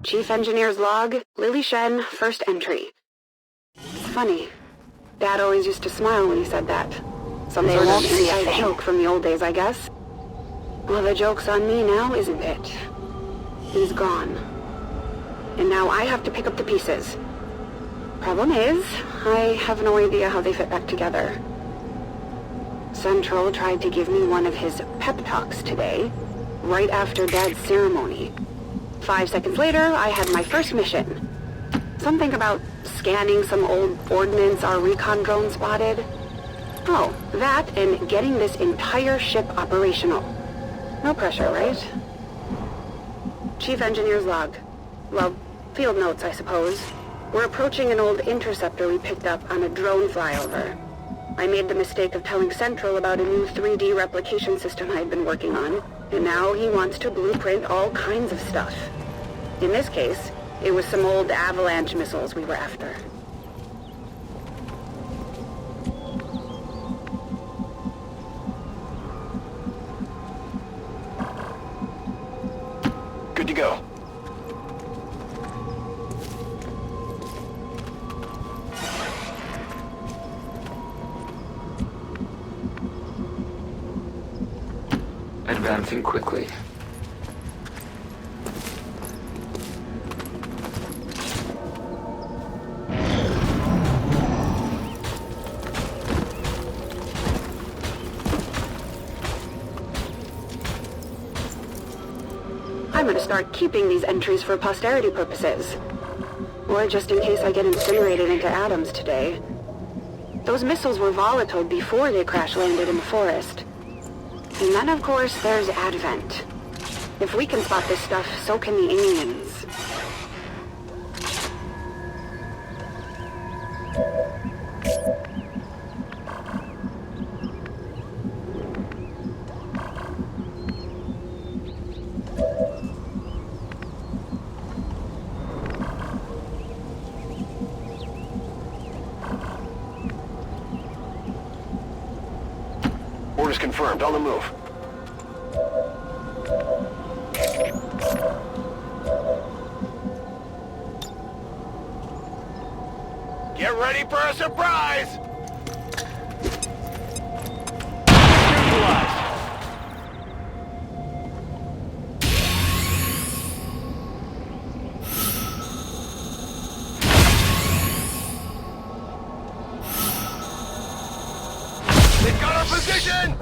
Chief Engineer's log, Lily Shen, first entry. It's funny. Dad always used to smile when he said that. Some sort of inside joke from the old days, I guess. Well, the joke's on me now, isn't it? He's gone. And now I have to pick up the pieces. Problem is, I have no idea how they fit back together. Central tried to give me one of his pep talks today, right after Dad's ceremony. 5 seconds later, I had my first mission. Something about scanning some old ordnance our recon drone spotted. Oh, that and getting this entire ship operational. No pressure, right? Chief Engineer's log. Well, field notes, I suppose. We're approaching an old interceptor we picked up on a drone flyover. I made the mistake of telling Central about a new 3D replication system I'd been working on, and now he wants to blueprint all kinds of stuff. In this case, it was some old avalanche missiles we were after. Good to go. Advancing quickly. I'm gonna start keeping these entries for posterity purposes. Or just in case I get incinerated into atoms today. Those missiles were volatile before they crash-landed in the forest. And then, of course, there's Advent. If we can spot this stuff, so can the aliens. Orders confirmed. On the move. Get ready for a surprise! Neutralized. They've got our position!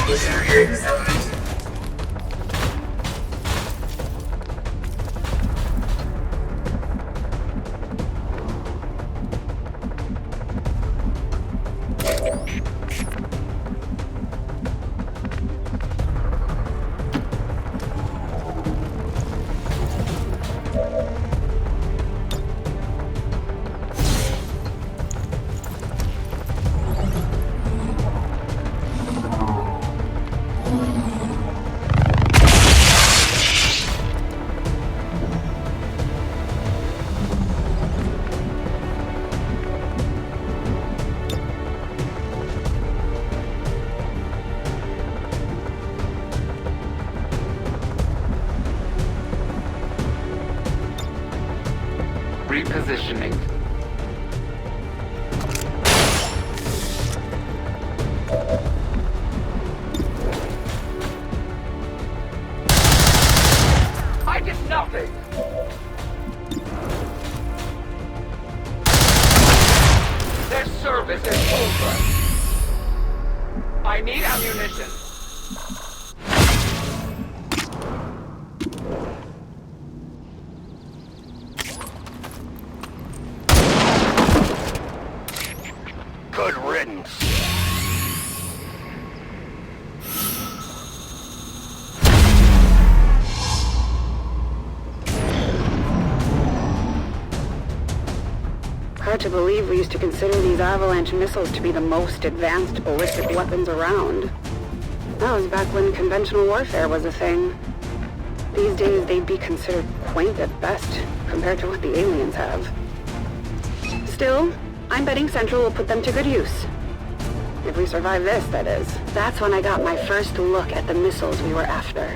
This area is elevated. Repositioning. I did nothing! Their service is over. I need ammunition. Good riddance. Hard to believe we used to consider these avalanche missiles to be the most advanced ballistic weapons around. That was back when conventional warfare was a thing. These days they'd be considered quaint at best compared to what the aliens have. Still, I'm betting Central will put them to good use. If we survive this, that is. That's when I got my first look at the missiles we were after.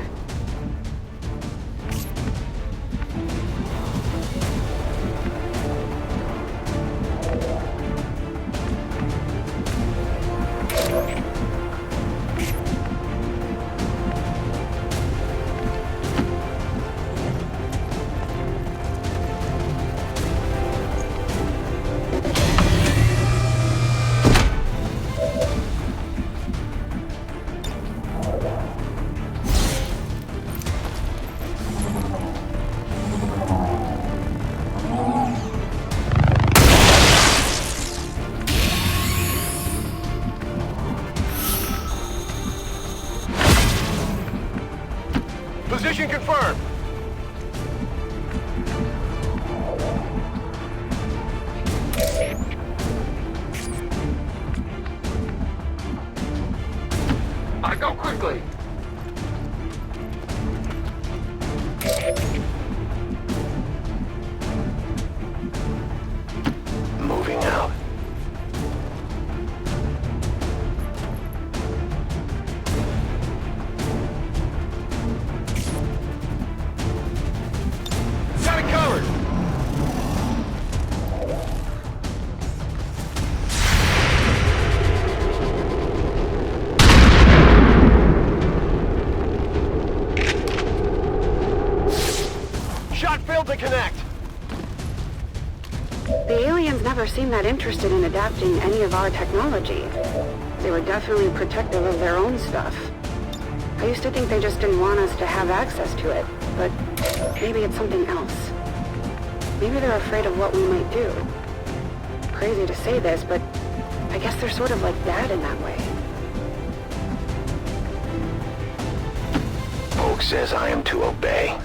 Position confirmed. I go quickly. Moving out. Got it covered. Shot failed to connect. The aliens never seemed that interested in adapting any of our technology. They were definitely protective of their own stuff. I used to think they just didn't want us to have access to it, but maybe it's something else. Maybe they're afraid of what we might do. Crazy to say this, but I guess they're sort of like Dad in that way. Poke says I am to obey.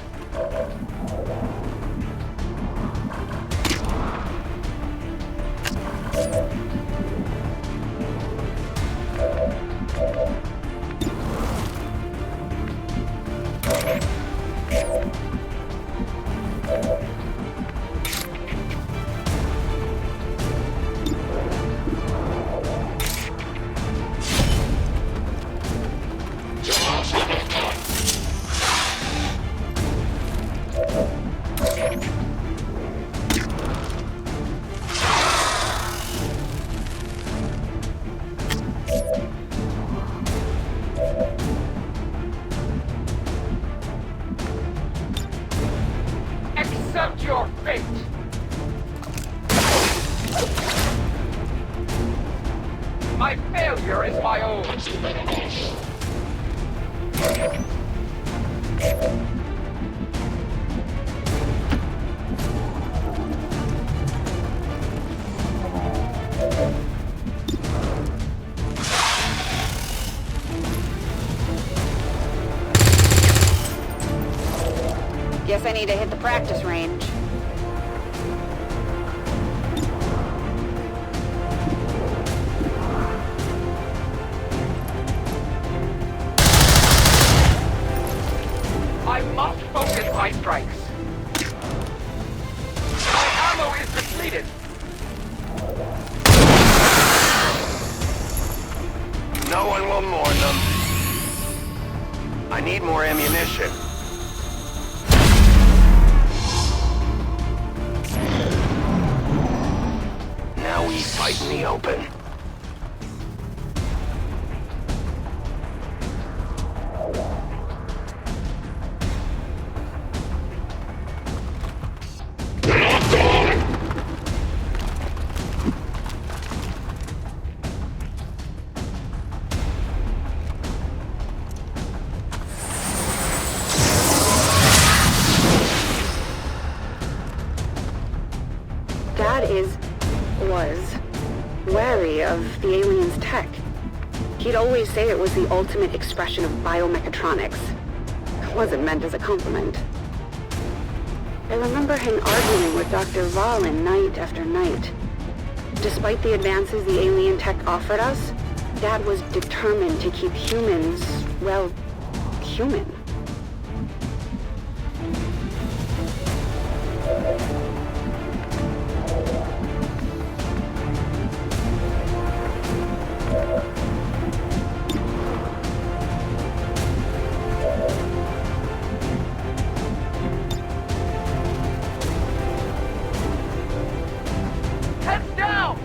Accept your fate. My failure is my own. Guess I need to hit the practice range. I must focus my strikes. My ammo is depleted. No one will mourn them. I need more ammunition. Now we fight in the open. Dad was wary of the aliens' tech. He'd always say it was the ultimate expression of biomechatronics. It wasn't meant as a compliment. I remember him arguing with Dr. Valen night after night. Despite the advances the alien tech offered us, Dad was determined to keep humans, well, human. Heads down!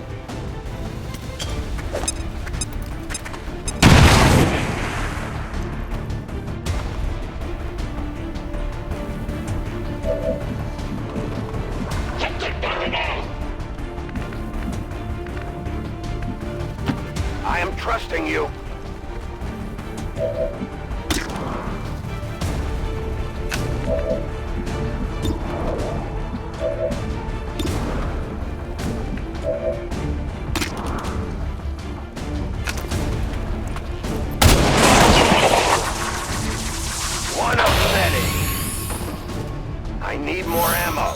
I need more ammo.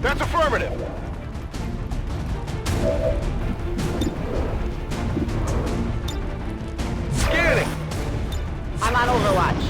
That's affirmative. Scanning. I'm on Overwatch.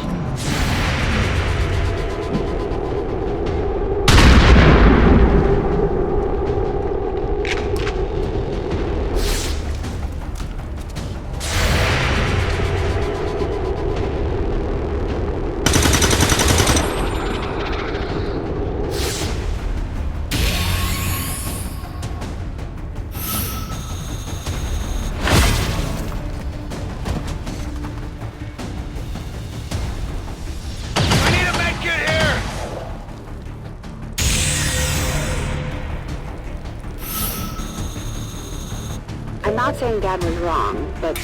I'm not saying Dad was wrong, but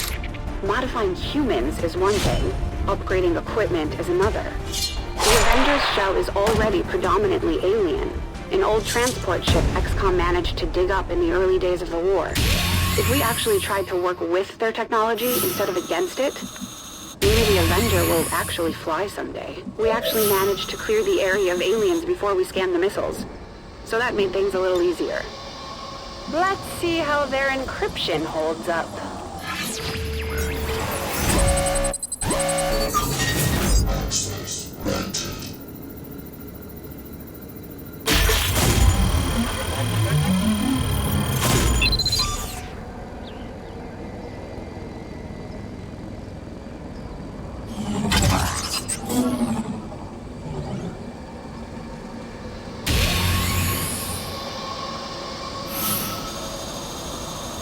modifying humans is one thing, upgrading equipment is another. The Avengers show is already predominantly alien, an old transport ship XCOM managed to dig up in the early days of the war. If we actually tried to work with their technology instead of against it, maybe the Avenger will actually fly someday. We actually managed to clear the area of aliens before we scanned the missiles, so that made things a little easier. Let's see how their encryption holds up. Access granted.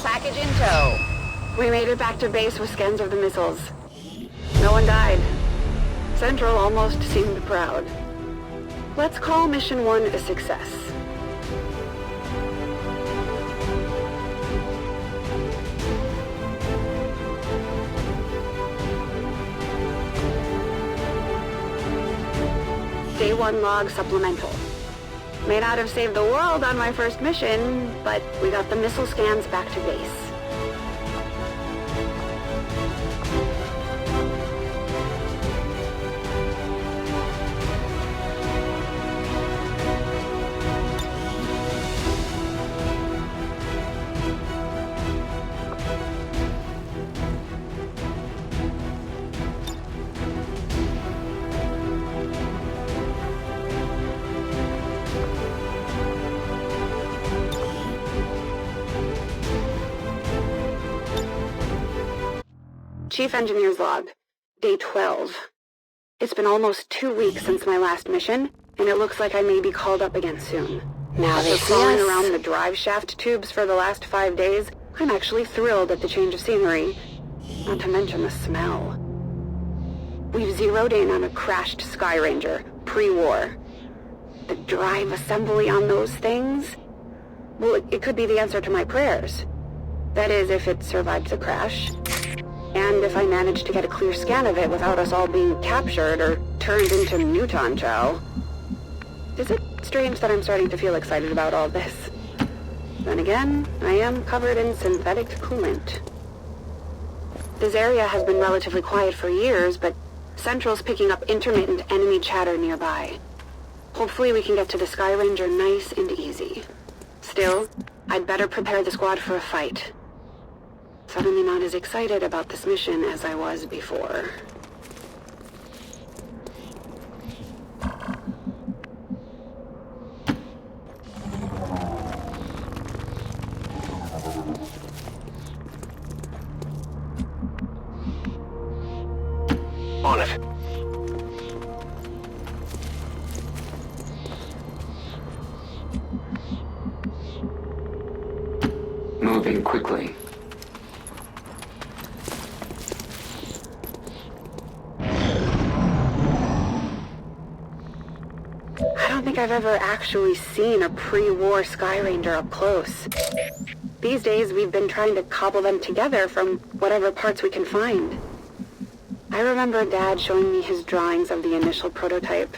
Package in tow. We made it back to base with scans of the missiles. No one died. Central almost seemed proud. Let's call Mission 1 a success. Day 1 log supplemental. May not have saved the world on my first mission, but we got the missile scans back to base. Chief Engineer's log, Day 12. It's been almost 2 weeks since my last mission, and it looks like I may be called up again soon. Now after crawling around the drive shaft tubes for the last 5 days, I'm actually thrilled at the change of scenery, not to mention the smell. We've zeroed in on a crashed Sky Ranger, pre-war. The drive assembly on those things? Well, it could be the answer to my prayers. That is, if it survived the crash. And if I managed to get a clear scan of it without us all being captured or turned into Muton Chow. Is it strange that I'm starting to feel excited about all this? Then again, I am covered in synthetic coolant. This area has been relatively quiet for years, but Central's picking up intermittent enemy chatter nearby. Hopefully we can get to the Sky Ranger nice and easy. Still, I'd better prepare the squad for a fight. Suddenly not as excited about this mission as I was before. On it. Moving quickly. I don't think I've ever actually seen a pre-war Sky Ranger up close. These days, we've been trying to cobble them together from whatever parts we can find. I remember Dad showing me his drawings of the initial prototype.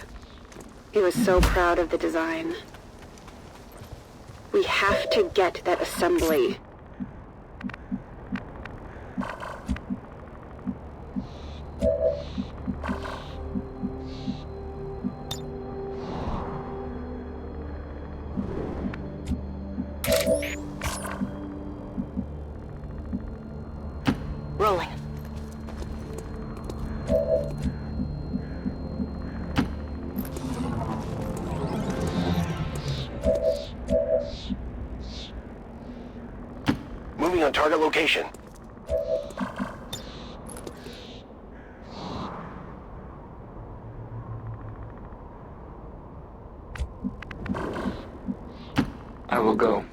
He was so proud of the design. We have to get that assembly. Rolling. Moving on target location. I will go.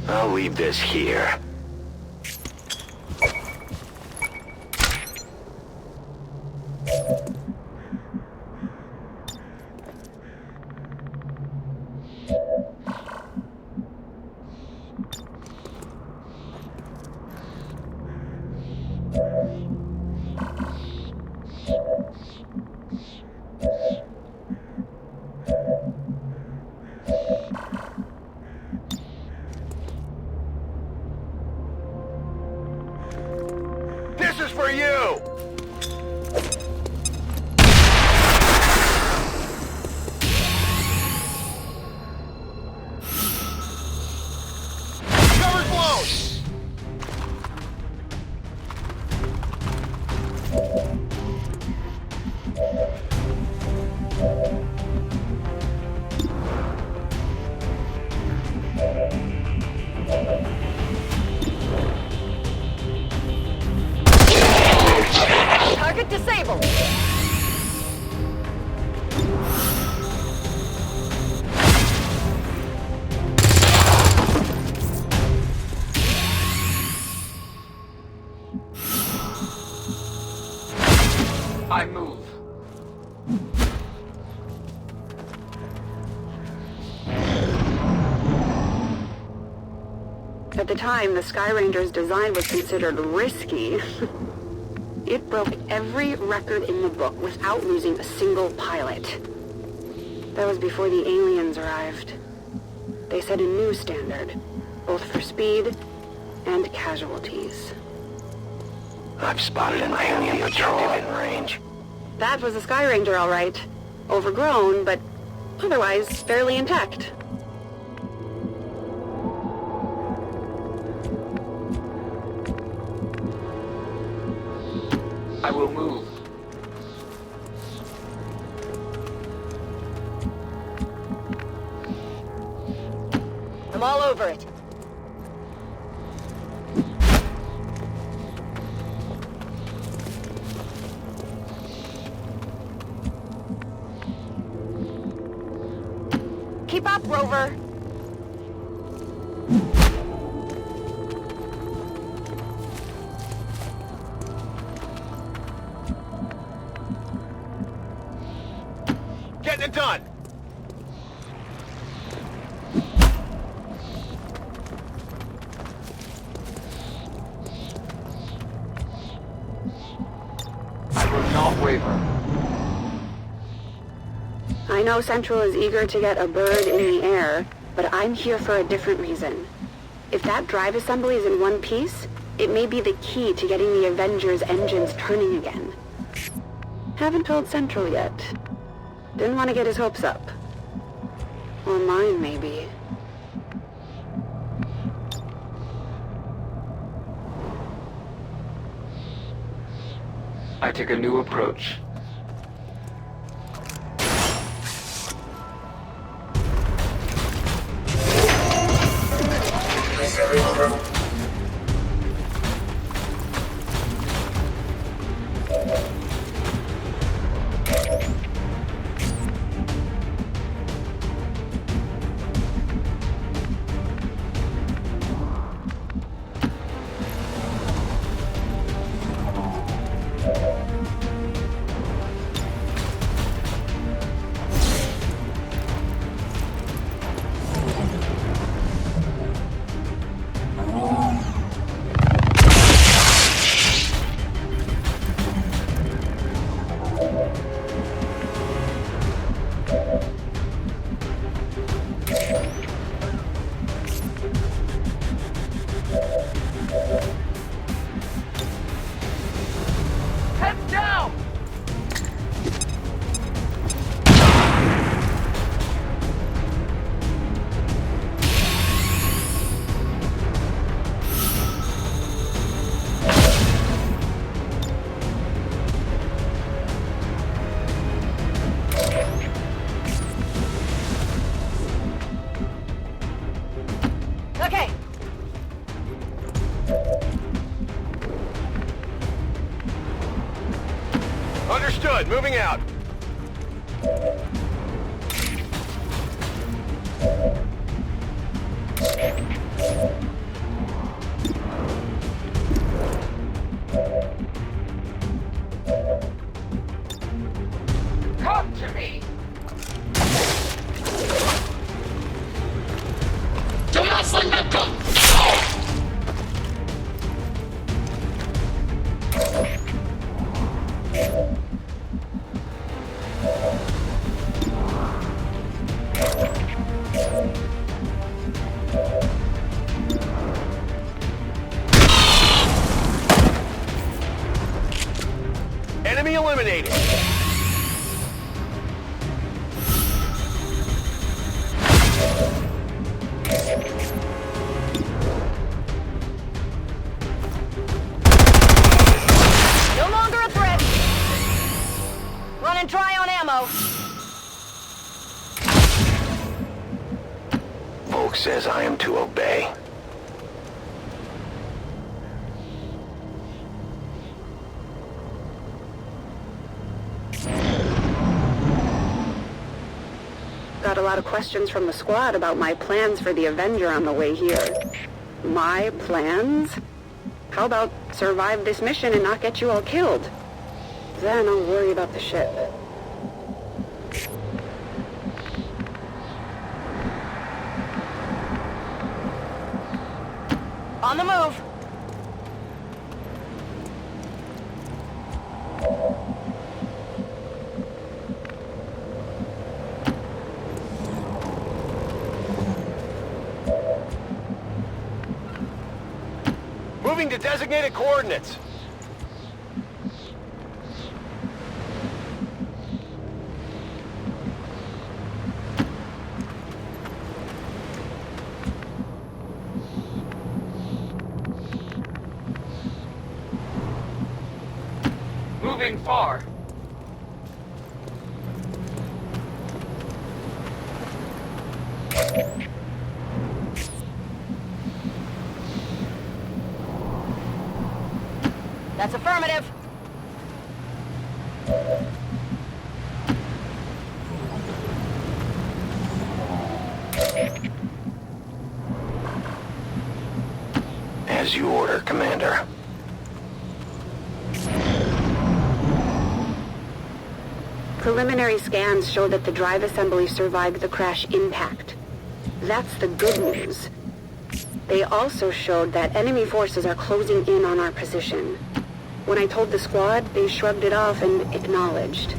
I'll leave this here. This is for you! Cover's blown! Target disabled. I move. At the time, the Sky Ranger's design was considered risky. It broke every record in the book without losing a single pilot. That was before the aliens arrived. They set a new standard, both for speed and casualties. I've spotted an alien patrol in range. That was a Sky Ranger, all right. Overgrown, but otherwise fairly intact. I will move. I'm all over it. Keep up, Rover. Getting it done! I will not waver. I know Central is eager to get a bird in the air, but I'm here for a different reason. If that drive assembly is in one piece, it may be the key to getting the Avengers' engines turning again. Haven't told Central yet. Didn't want to get his hopes up. Or mine, maybe. I take a new approach. Heads down! Okay. Understood. Moving out. Come to me! Enemy eliminated. No longer a threat. Running dry on ammo. Volk says I am to obey. Got a lot of questions from the squad about my plans for the Avenger on the way here. My plans? How about survive this mission and not get you all killed? Then I'll worry about the ship. On the move. Moving to designated coordinates. Moving far. That's affirmative. As you order, Commander. Preliminary scans show that the drive assembly survived the crash impact. That's the good news. They also showed that enemy forces are closing in on our position. When I told the squad, they shrugged it off and acknowledged.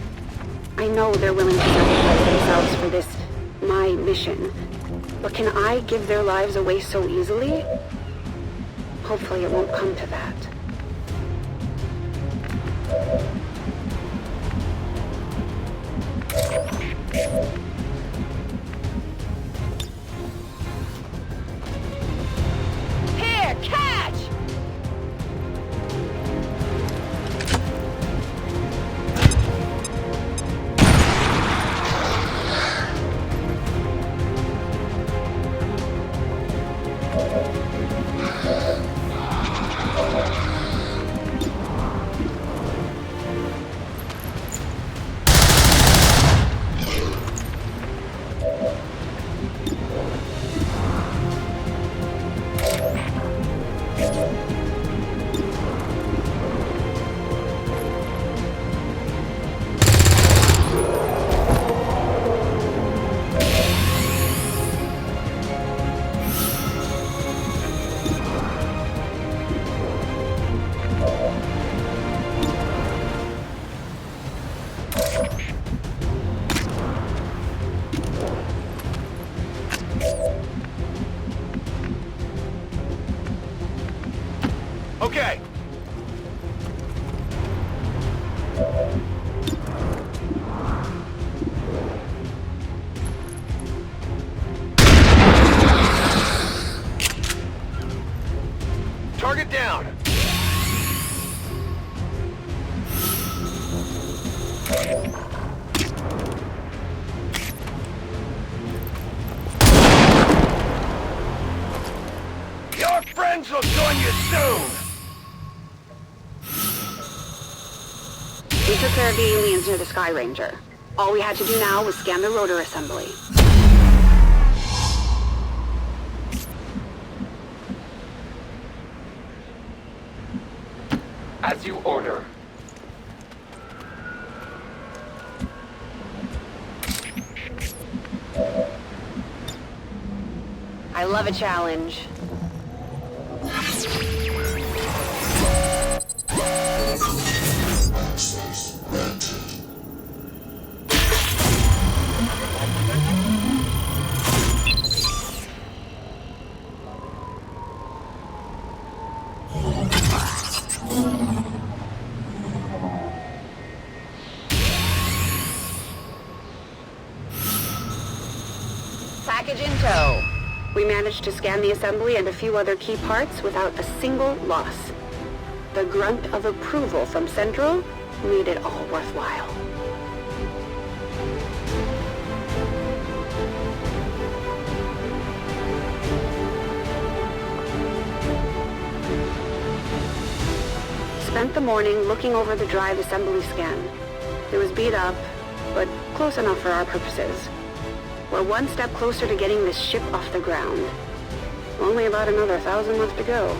I know they're willing to sacrifice themselves for this, my mission. But can I give their lives away so easily? Hopefully it won't come to that. Here, catch! took care of the aliens near the Sky Ranger. All we had to do now was scan the rotor assembly. As you order. I love a challenge. Access granted. Package in tow. We managed to scan the assembly and a few other key parts without a single loss. The grunt of approval from Central made it all worthwhile. Spent the morning looking over the drive assembly scan. It was beat up, but close enough for our purposes. We're one step closer to getting this ship off the ground. Only about another 1,000 left to go.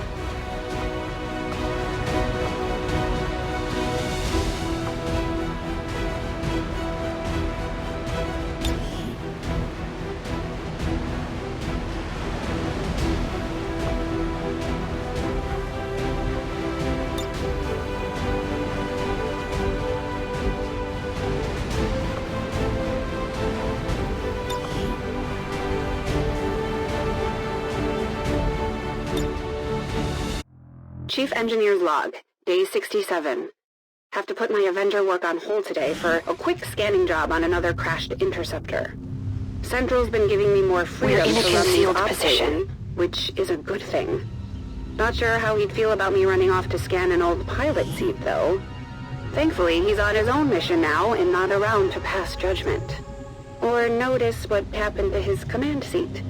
Chief Engineer's log, day 67. Have to put my Avenger work on hold today for a quick scanning job on another crashed interceptor. Central's been giving me more freedom to run the op position, which is a good thing. Not sure how he'd feel about me running off to scan an old pilot seat, though. Thankfully, he's on his own mission now and not around to pass judgment. Or notice what happened to his command seat.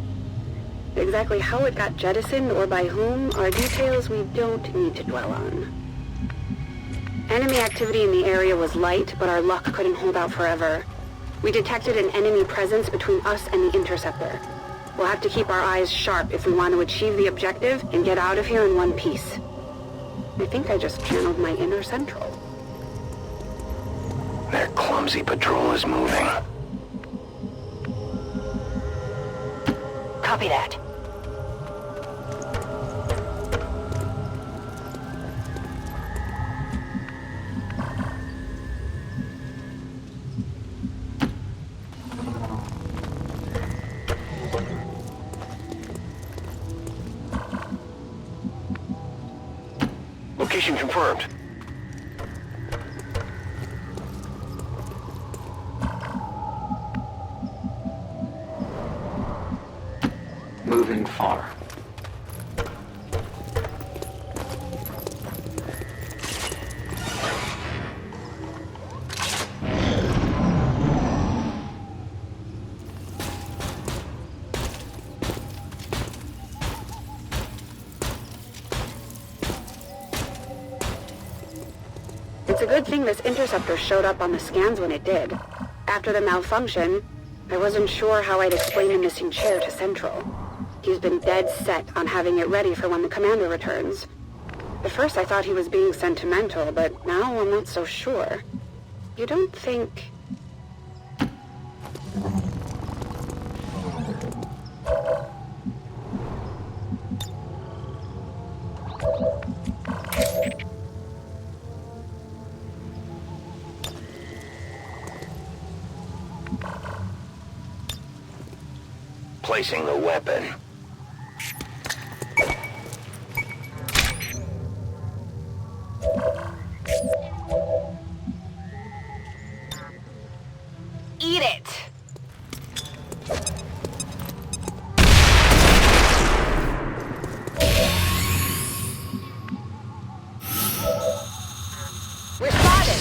Exactly how it got jettisoned or by whom are details we don't need to dwell on. Enemy activity in the area was light, but our luck couldn't hold out forever. We detected an enemy presence between us and the interceptor. We'll have to keep our eyes sharp if we want to achieve the objective and get out of here in one piece. I think I just channeled my inner Central. Their clumsy patrol is moving. Copy that. Location confirmed. Moving far. It's a good thing this interceptor showed up on the scans when it did. After the malfunction, I wasn't sure how I'd explain the missing chair to Central. He's been dead set on having it ready for when the commander returns. At first I thought he was being sentimental, but now I'm not so sure. You don't think... Placing the weapon. Eat it! We're spotted.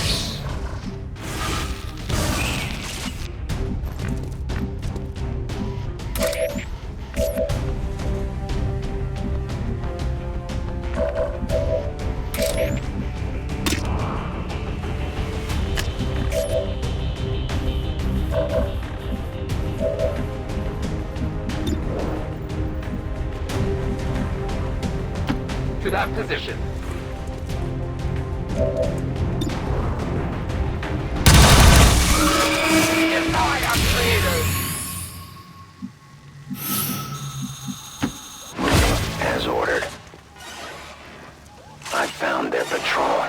that position. Deny our creators! As ordered. I found their patrol.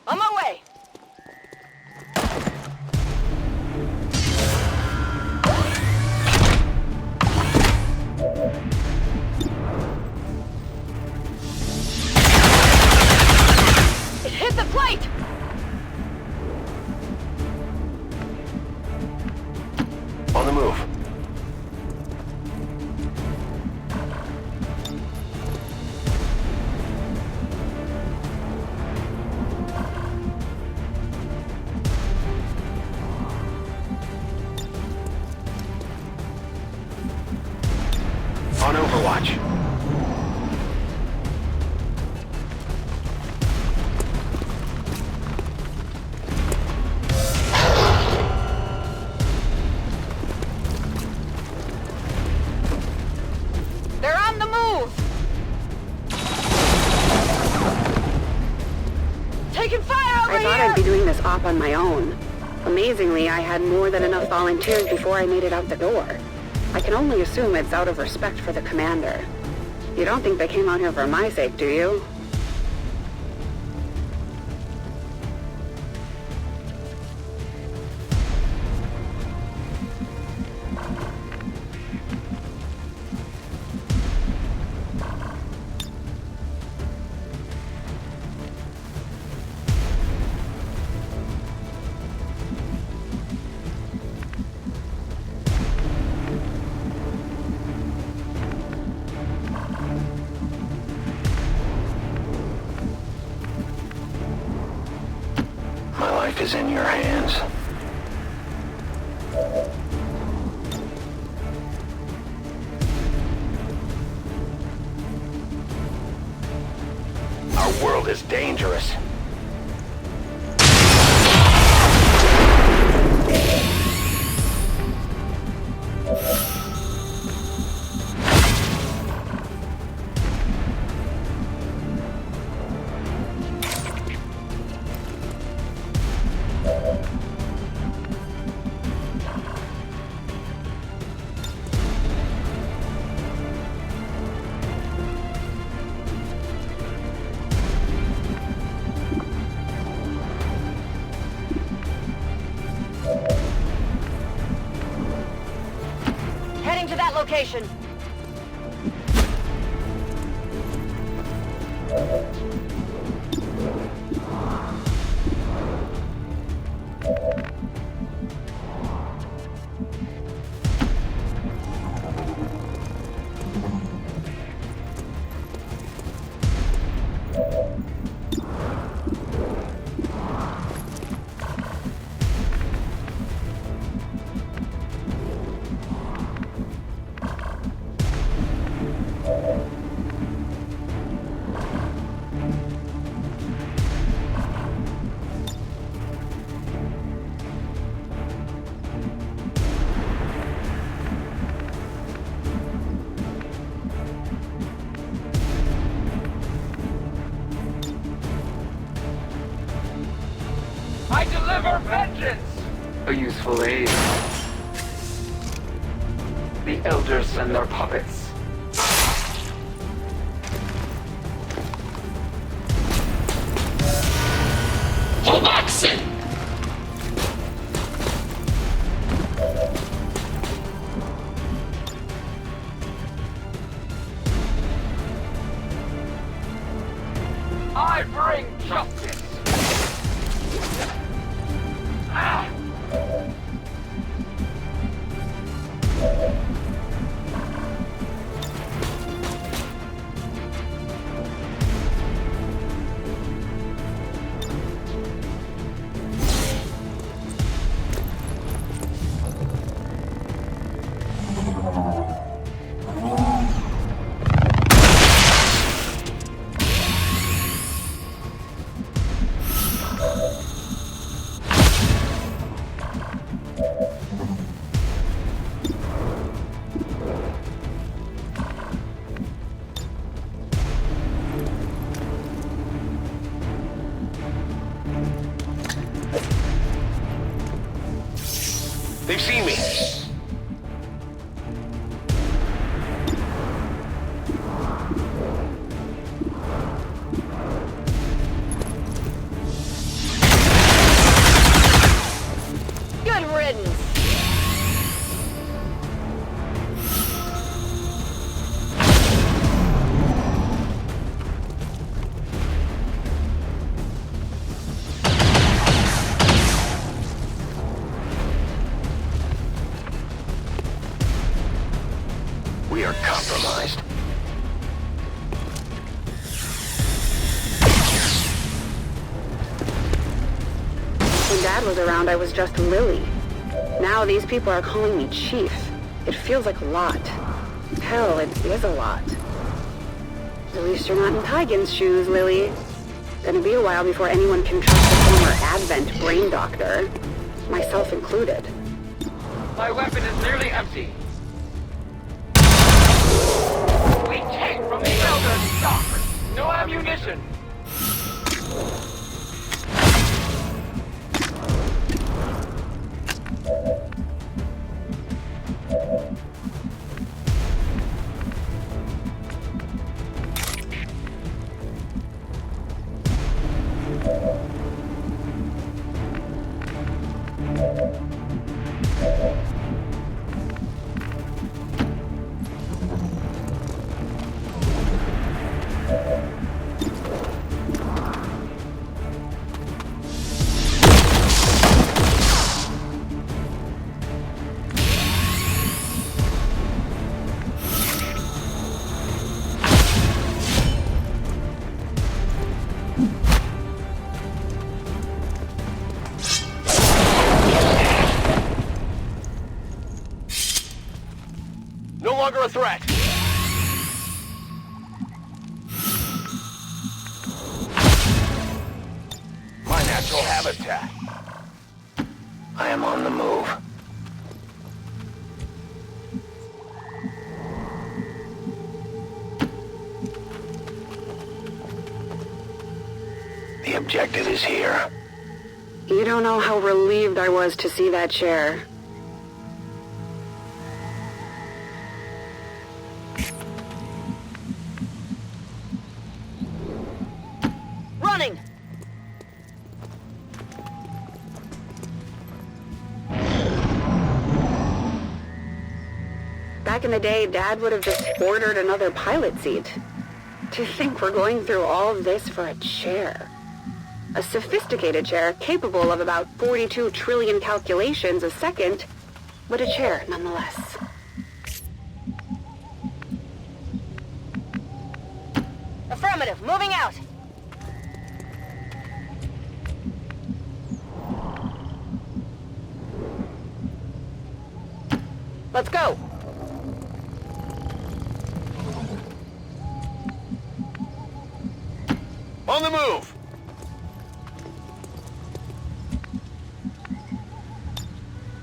On my way. It hit the plate! On the move. On Overwatch. They're on the move! Taking fire over I thought here! I'd be doing this op on my own. Amazingly, I had more than enough volunteers before I made it out the door. I can only assume it's out of respect for the commander. You don't think they came out here for my sake, do you? My life is in your hands. Our world is dangerous. Heading to that location. I deliver vengeance! A useful aid. The elders and their puppets. Hold action! I bring justice! Ah! compromised. When Dad was around, I was just Lily. Now these people are calling me Chief. It feels like a lot. Hell, it is a lot. At least you're not in Tygan's shoes, Lily. Gonna be a while before anyone can trust the former Advent brain doctor. Myself included. My weapon is nearly empty. We take from the Elder's stock. No ammunition. No longer a threat. My natural habitat. I am on the move. The objective is here. You don't know how relieved I was to see that chair. Running! Back in the day, Dad would have just ordered another pilot seat. To think we're going through all of this for a chair. A sophisticated chair capable of about 42 trillion calculations a second, but a chair nonetheless. Affirmative, moving out! Let's go! On the move!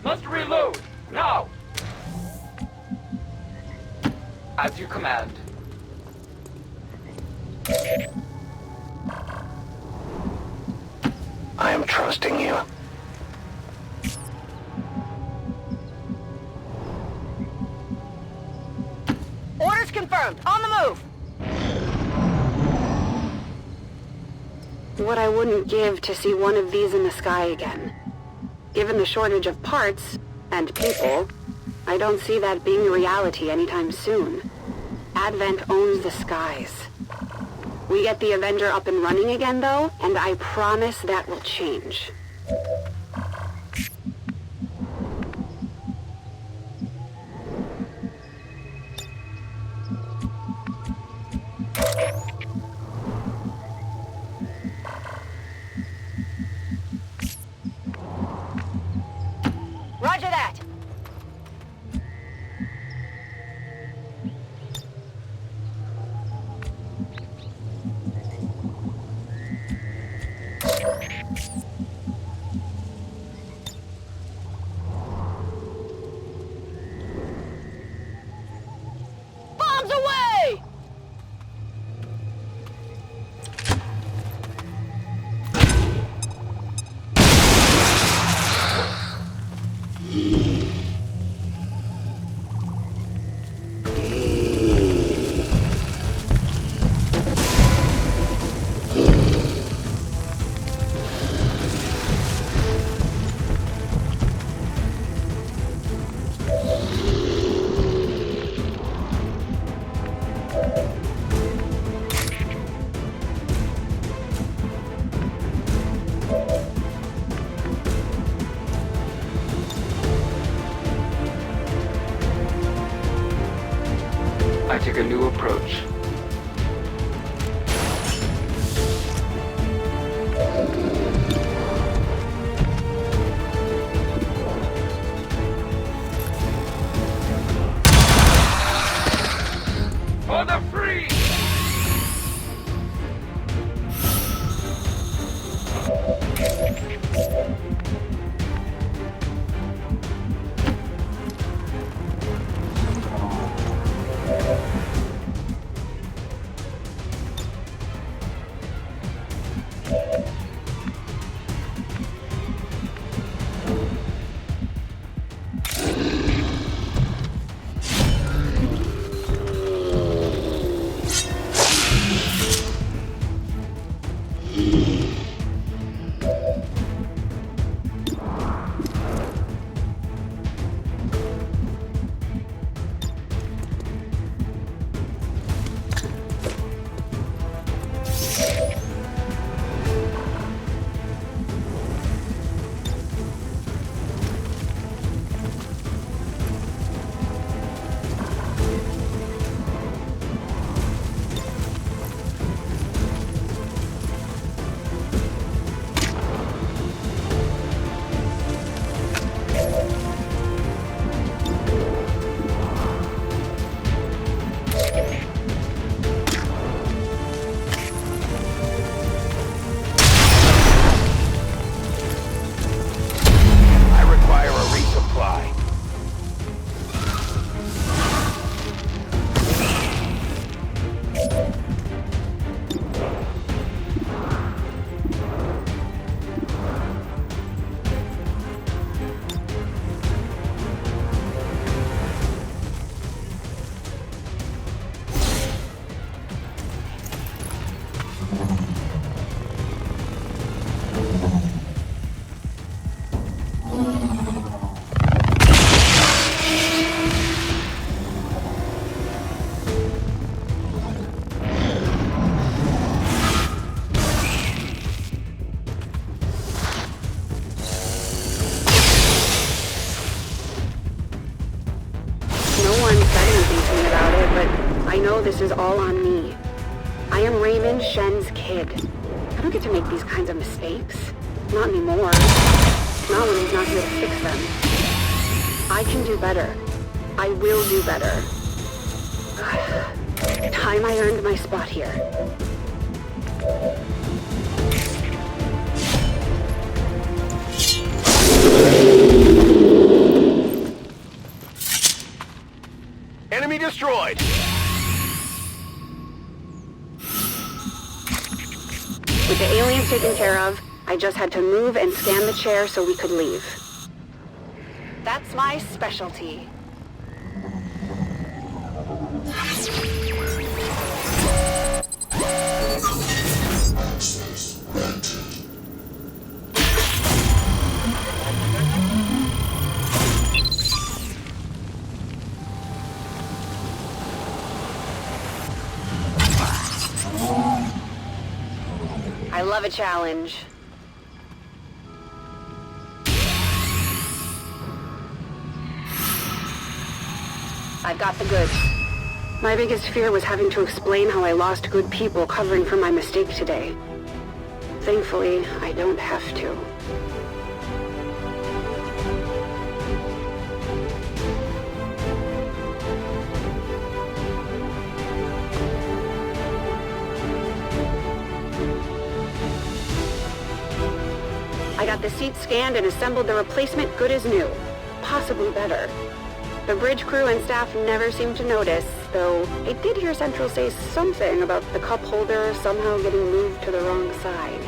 Must reload. Now. As you command. I am trusting you. Orders confirmed, on the move! What I wouldn't give to see one of these in the sky again. Given the shortage of parts, and people, I don't see that being a reality anytime soon. Advent owns the skies. We get the Avenger up and running again, though, and I promise that will change. Roger that! take a new approach. For the free! This is all on me. I am Raymond Shen's kid. I don't get to make these kinds of mistakes. Not anymore. Not when he's not here to fix them. I can do better. I will do better. Time I earned my spot here. Enemy destroyed! With the aliens taken care of, I just had to move and scan the chair so we could leave. That's my specialty. Access granted. I love a challenge. I've got the goods. My biggest fear was having to explain how I lost good people covering for my mistake today. Thankfully, I don't have to. I got the seats scanned and assembled the replacement good as new. Possibly better. The bridge crew and staff never seemed to notice, though I did hear Central say something about the cup holder somehow getting moved to the wrong side.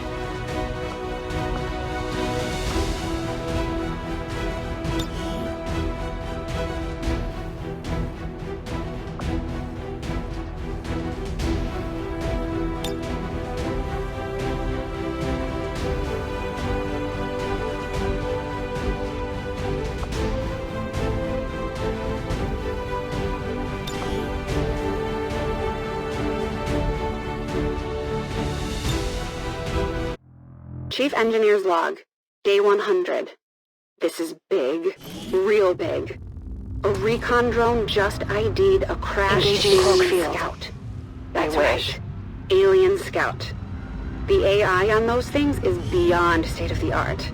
Chief Engineer's log, day 100. This is big, real big. A recon drone just ID'd a crashed Engaging cloak alien field. scout. That's I wish. right. Alien scout. The AI on those things is beyond state-of-the-art.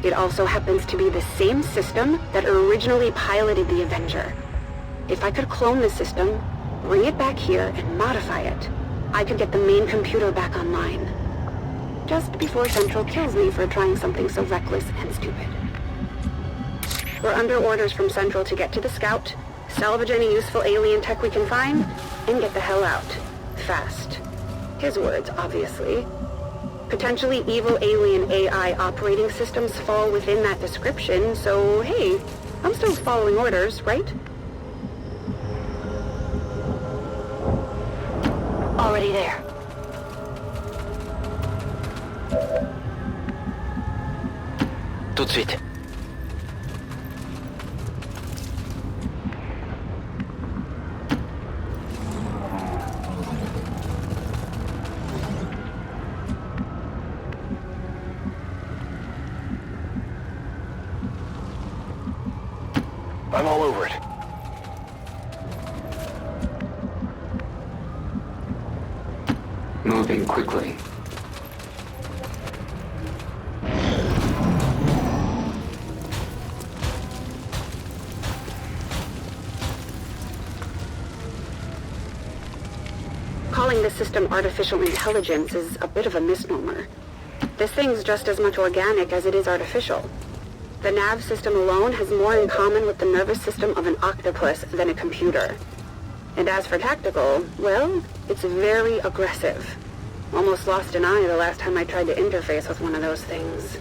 It also happens to be the same system that originally piloted the Avenger. If I could clone the system, bring it back here, and modify it, I could get the main computer back online. Just before Central kills me for trying something so reckless and stupid. We're under orders from Central to get to the Scout, salvage any useful alien tech we can find, and get the hell out. Fast. His words, obviously. Potentially evil alien AI operating systems fall within that description, so hey, I'm still following orders, right? Already there. Tout de suite. I'm all over it. Moving quickly. Calling this system artificial intelligence is a bit of a misnomer. This thing's just as much organic as it is artificial. The nav system alone has more in common with the nervous system of an octopus than a computer. And as for tactical, well, it's very aggressive. Almost lost an eye the last time I tried to interface with one of those things.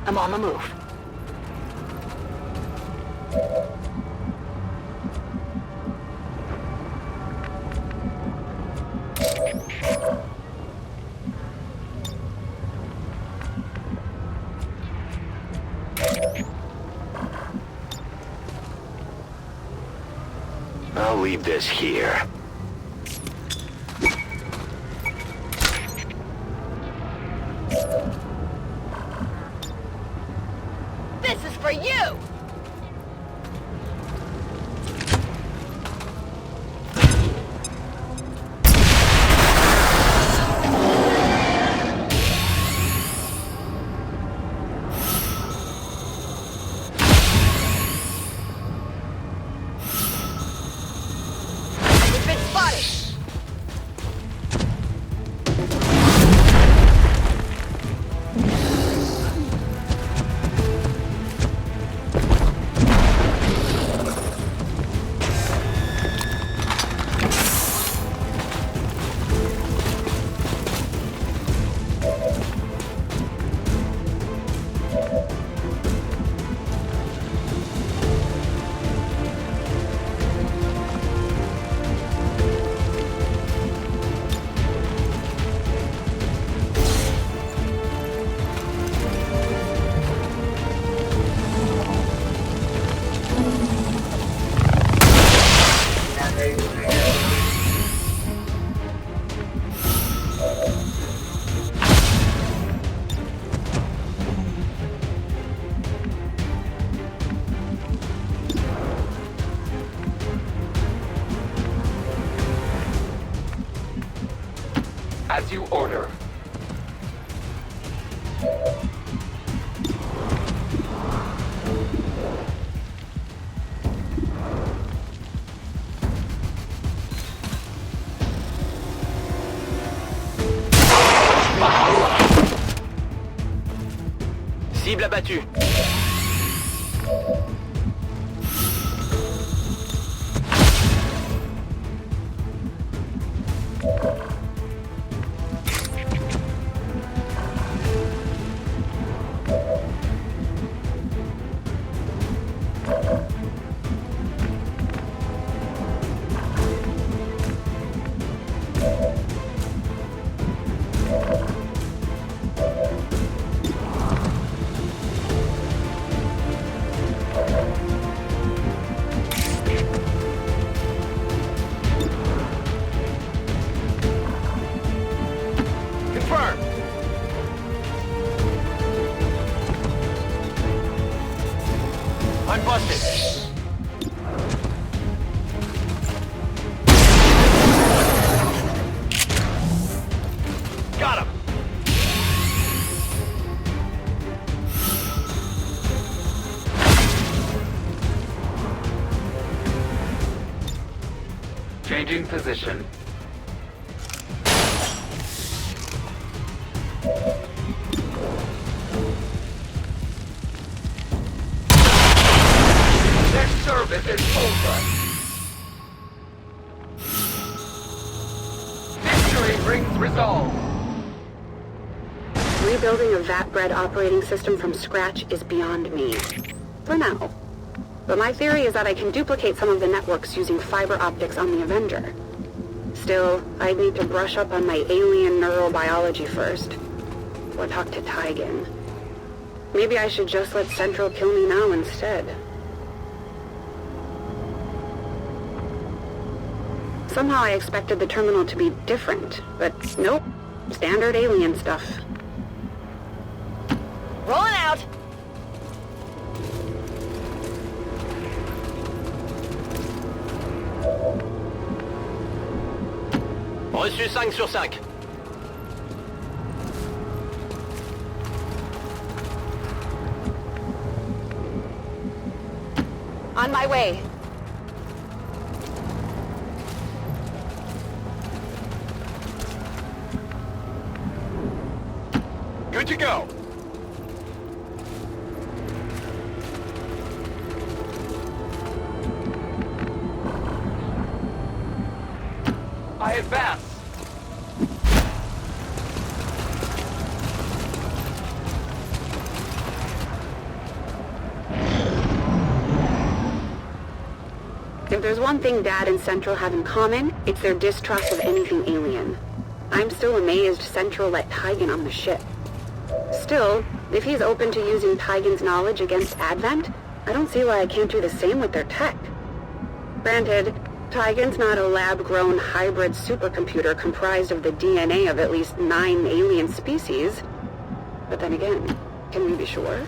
I'm on the move. I'll leave this here. This is for you! We've been spotted! As you order. Cible abattue. Changing position. Their service is over. Victory brings resolve. Rebuilding a VAT-bred operating system from scratch is beyond me. For now. But my theory is that I can duplicate some of the networks using fiber optics on the Avenger. Still, I'd need to brush up on my alien neurobiology first. Or talk to Tygan. Maybe I should just let Central kill me now instead. Somehow I expected the terminal to be different, but nope. Standard alien stuff. Rolling out. Reçu 5 sur 5. On my way. Good to go. I advance. If there's one thing Dad and Central have in common, it's their distrust of anything alien. I'm still amazed Central let Tygan on the ship. Still, if he's open to using Tygan's knowledge against Advent, I don't see why I can't do the same with their tech. Granted, Tygan's not a lab-grown hybrid supercomputer comprised of the DNA of at least 9 alien species. But then again, can we be sure?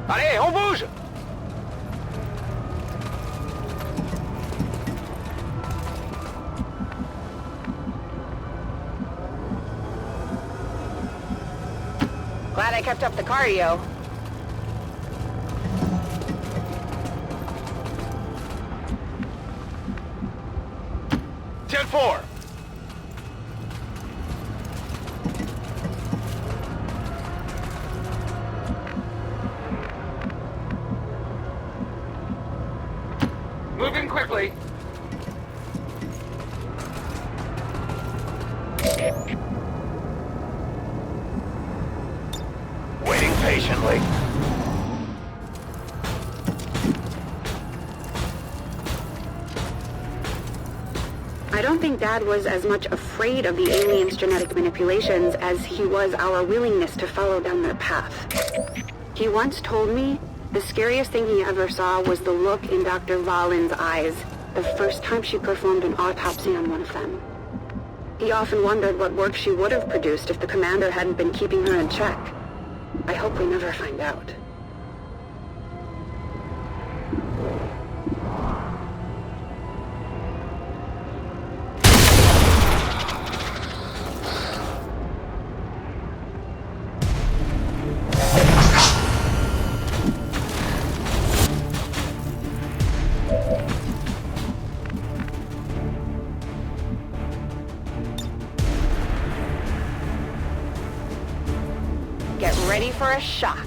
Allez, on bouge! Glad I kept up the cardio. Ten 4. Moving quickly. Waiting patiently. I don't think Dad was as much afraid of the aliens' genetic manipulations as he was our willingness to follow down their path. He once told me the scariest thing he ever saw was the look in Dr. Valen's eyes the first time she performed an autopsy on one of them. He often wondered what work she would have produced if the commander hadn't been keeping her in check. I hope we never find out. Get ready for a shock.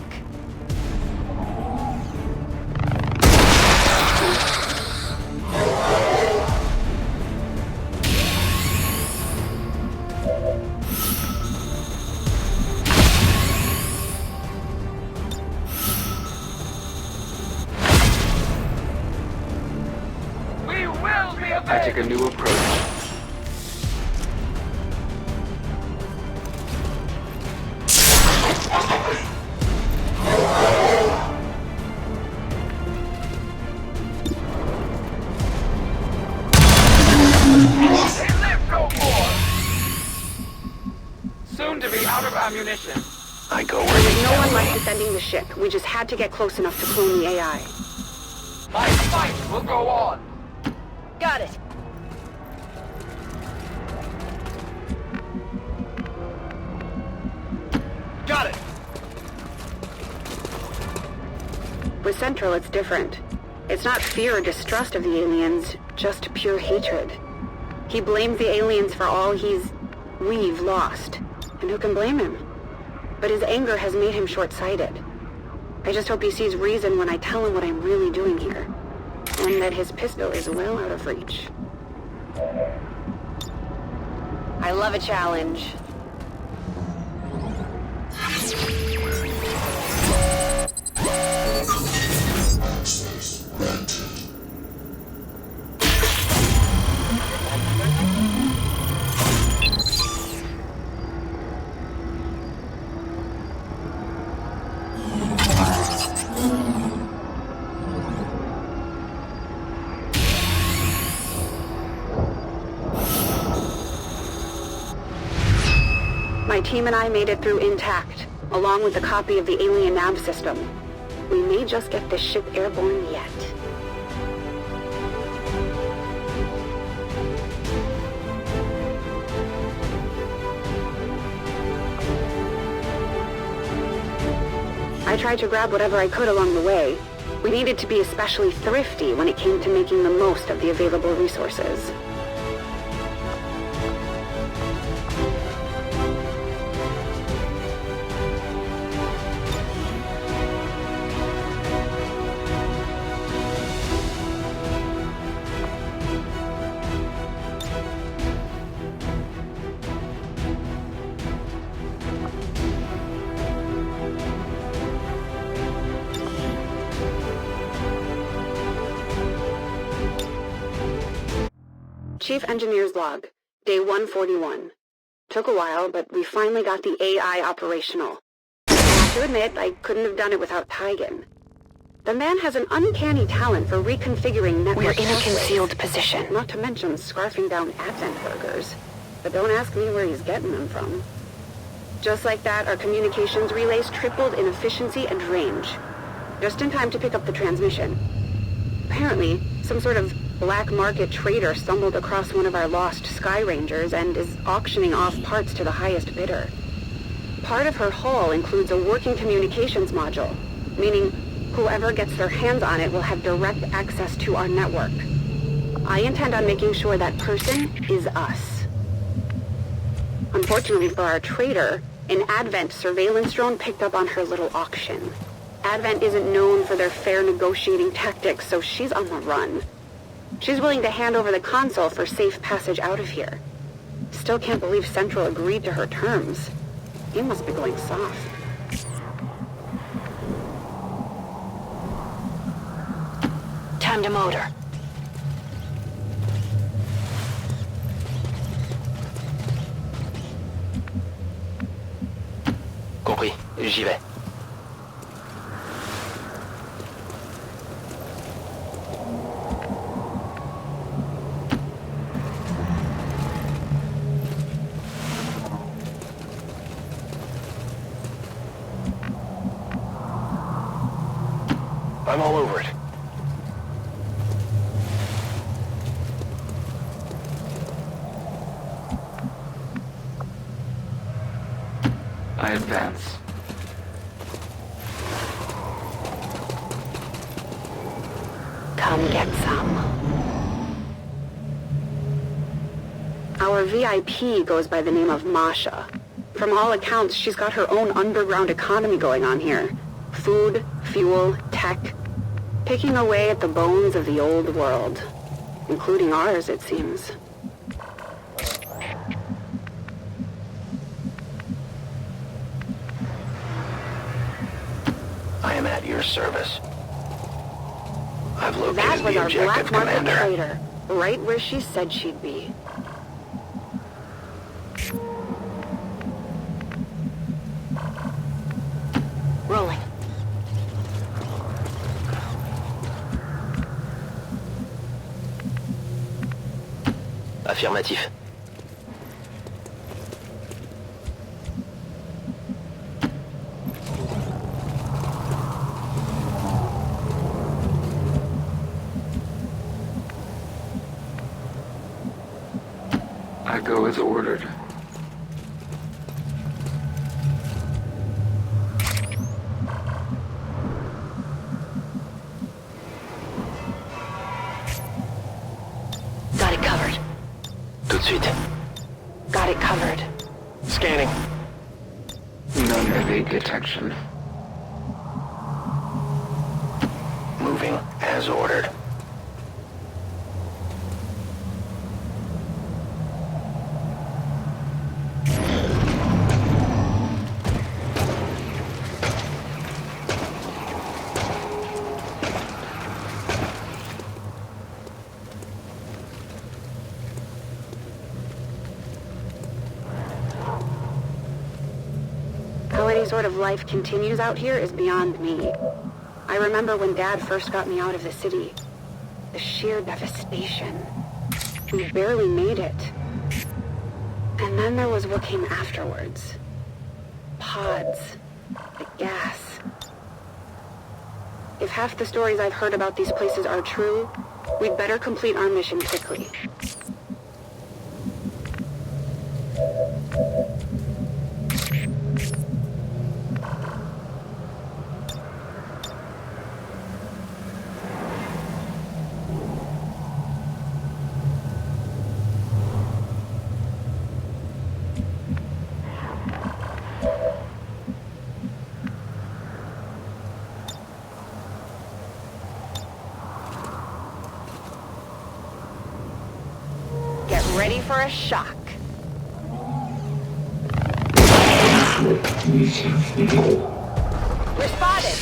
We will be I take a new approach. They live no more. Soon to be out of ammunition. I go where you No one tell left me. defending the ship. We just had to get close enough to clone the AI. My fight will go on. Got it. Got it. With Central, it's different. It's not fear or distrust of the aliens, just pure hatred. He blames the aliens for all we've lost. And who can blame him? But his anger has made him short-sighted. I just hope he sees reason when I tell him what I'm really doing here. And that his pistol is well out of reach. I love a challenge. Access granted. My team and I made it through intact, along with a copy of the alien nav system. We may just get this ship airborne yet. I tried to grab whatever I could along the way. We needed to be especially thrifty when it came to making the most of the available resources. Chief Engineer's log, day 141. Took a while, but we finally got the AI operational. I have to admit, I couldn't have done it without Tygan. The man has an uncanny talent for reconfiguring network. We're in a concealed position. Not to mention scarfing down Advent burgers. But don't ask me where he's getting them from. Just like that, our communications relays tripled in efficiency and range. Just in time to pick up the transmission. Apparently, some sort of black market trader stumbled across one of our lost Sky Rangers and is auctioning off parts to the highest bidder. Part of her haul includes a working communications module, meaning whoever gets their hands on it will have direct access to our network. I intend on making sure that person is us. Unfortunately for our trader, an Advent surveillance drone picked up on her little auction. Advent isn't known for their fair negotiating tactics, so she's on the run. She's willing to hand over the console for safe passage out of here. Still can't believe Central agreed to her terms. He must be going soft. Time to motor. Compris, j'y vais. I'm all over it. I advance. Come get some. Our VIP goes by the name of Masha. From all accounts, she's got her own underground economy going on here. Food, fuel, tech. Picking away at the bones of the old world. Including ours, it seems. I am at your service. I've That located was the our objective, black market Commander. trader. Right where she said she'd be. Rolling. Affirmatif. I go as ordered. de suite. Got it covered. Scanning. Non-evade detection. Moving as ordered. How any sort of life continues out here is beyond me. I remember when Dad first got me out of the city. The sheer devastation. We barely made it. And then there was what came afterwards. Pods. The gas. If half the stories I've heard about these places are true, we'd better complete our mission quickly. Get ready for a shock. We're spotted!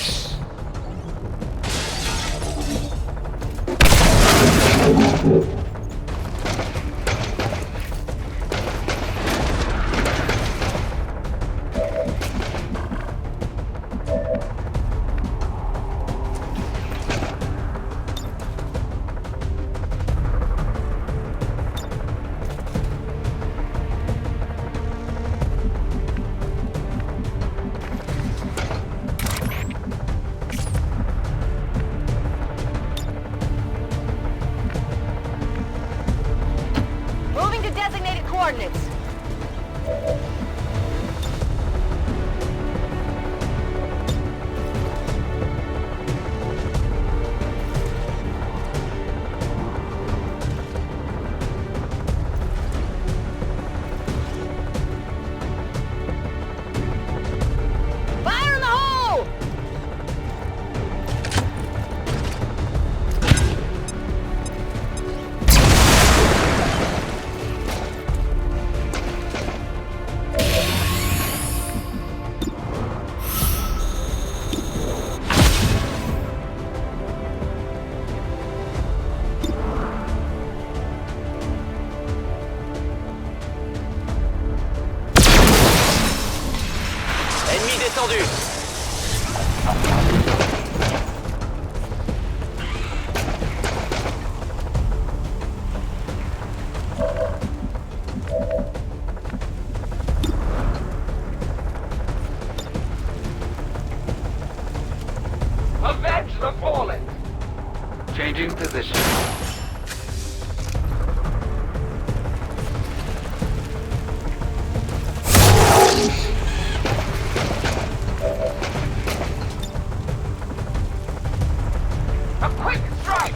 Moving to designated coordinates. Fire in the hole! Ennemi descendu. Avenge the fallen! Changing position. A quick strike!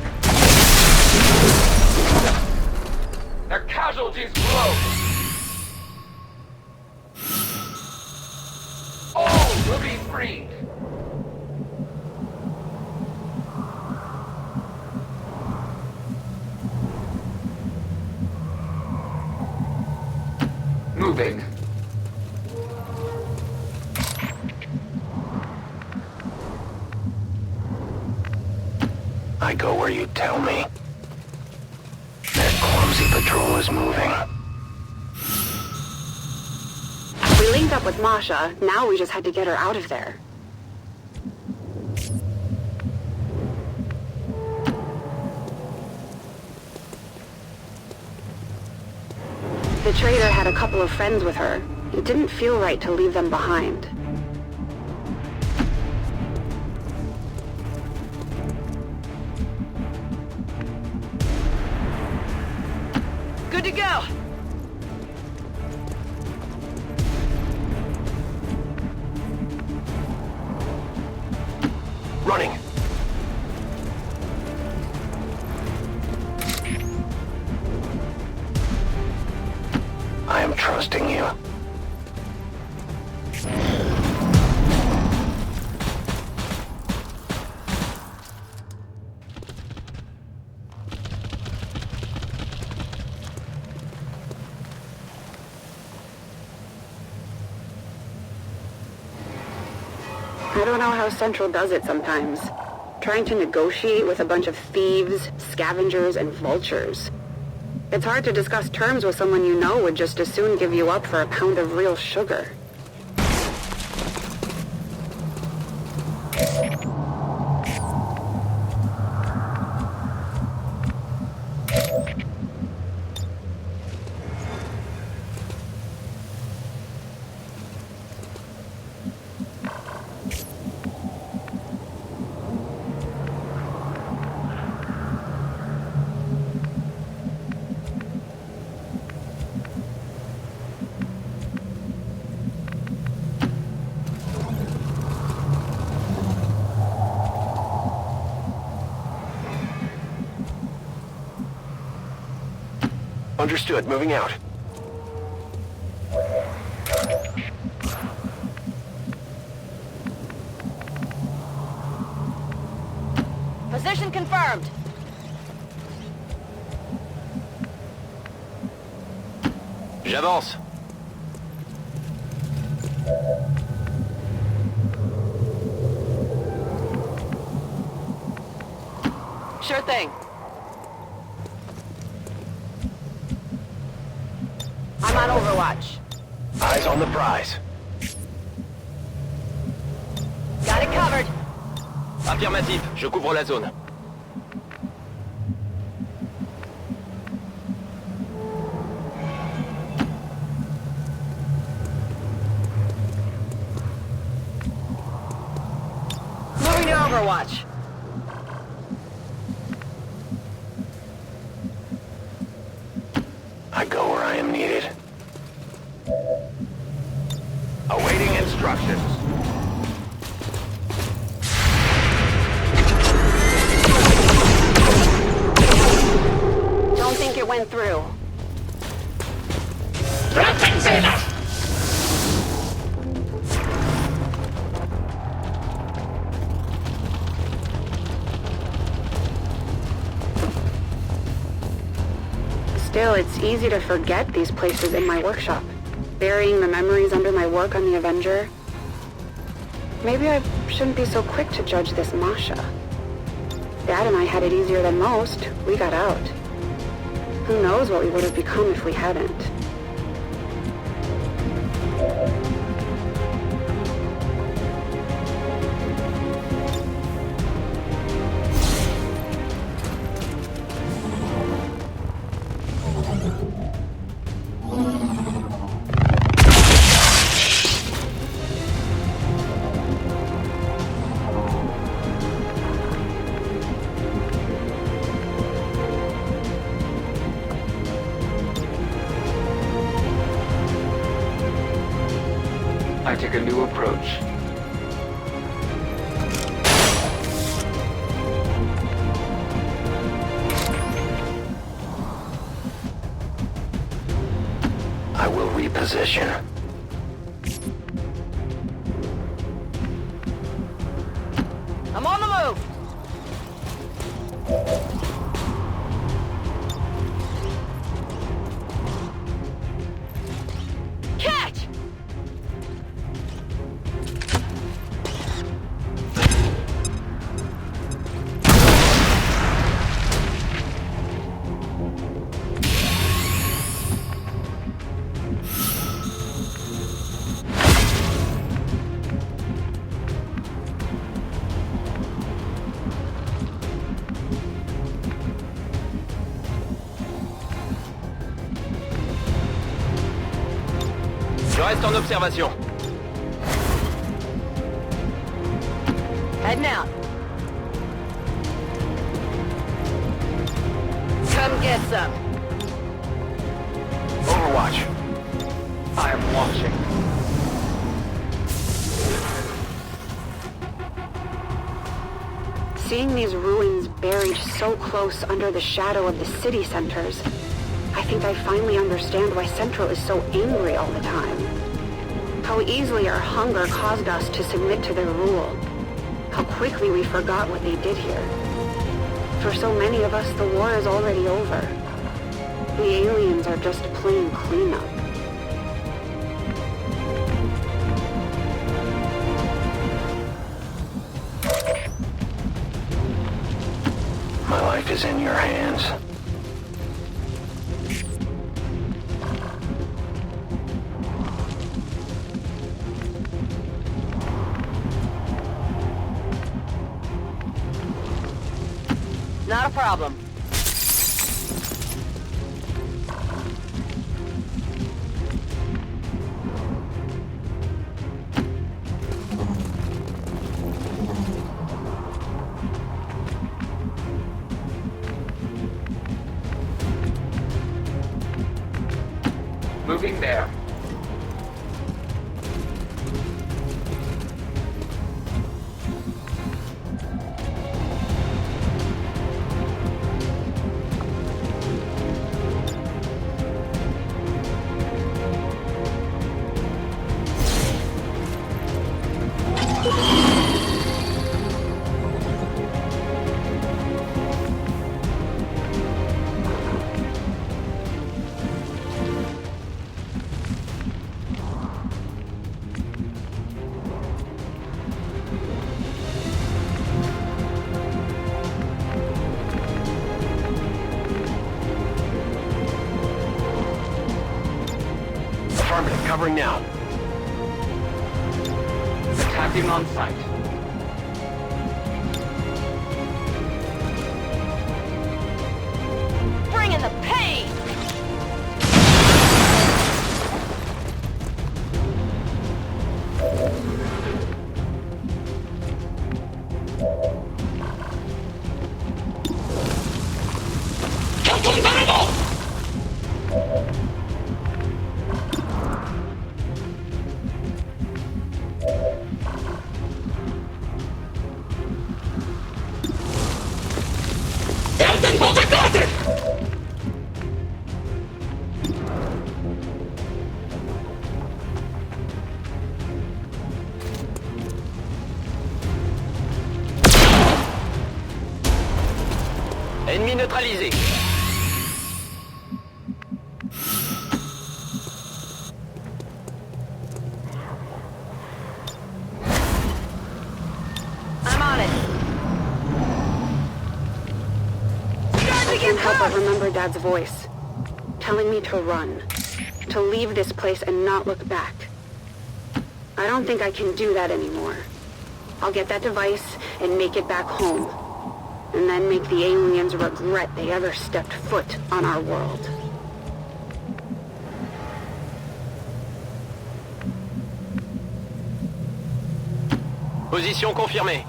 Their casualties below! All will be freed! Moving. I go where you tell me. That clumsy patrol is moving. We linked up with Masha, now we just had to get her out of there. The trader had a couple of friends with her. It didn't feel right to leave them behind. Good to go. Running. trusting you. I don't know how Central does it sometimes. Trying to negotiate with a bunch of thieves, scavengers, and vultures. It's hard to discuss terms with someone you know would just as soon give you up for a pound of real sugar. Understood. Moving out. Position confirmed. J'avance. Sure thing. I'm on Overwatch. Eyes on the prize. Got it covered. Affirmatif. Je couvre la zone. Moving to Overwatch. I go where I am needed. Awaiting instructions. Don't think it went through. Still, it's easy to forget these places in my workshop. Burying the memories under my work on the Avenger. Maybe I shouldn't be so quick to judge this Masha. Dad and I had it easier than most. We got out. Who knows what we would have become if we hadn't. I take a new approach. I will reposition. I'm on the move. Catch! Je reste en observation. Heading out. Come get some. Overwatch. I am watching. Seeing these ruins buried so close under the shadow of the city centers, I think I finally understand why Central is so angry all the time. How easily our hunger caused us to submit to their rule. How quickly we forgot what they did here. For so many of us, the war is already over. The aliens are just plain cleanup. My life is in your hands. Not a problem. Moving there. Affirmative, covering now. Attacking on sight. Bring in the pain! Ennemi neutralisé. I'm on it. I can't help but remember Dad's voice, telling me to run, to leave this place and not look back. I don't think I can do that anymore. I'll get that device and make it back home, and then make the aliens regret they ever stepped foot on our world. Position confirmée.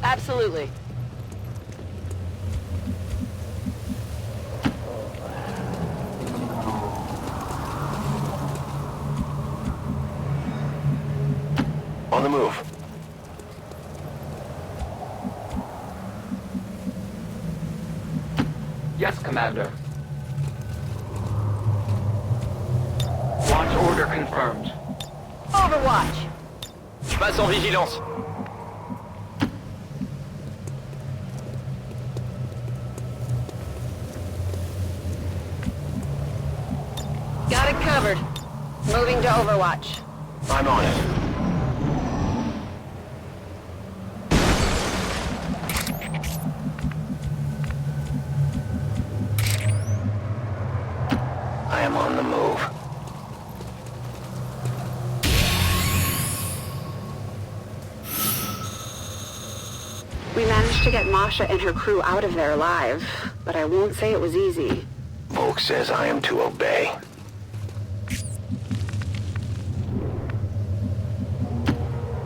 Absolutely. On the move. Yes, Commander. Launch order confirmed. Overwatch. Je passe en vigilance. Got it covered. Moving to Overwatch. I'm on it. I am on the move. We managed to get Masha and her crew out of there alive, but I won't say it was easy. Volk says I am to obey.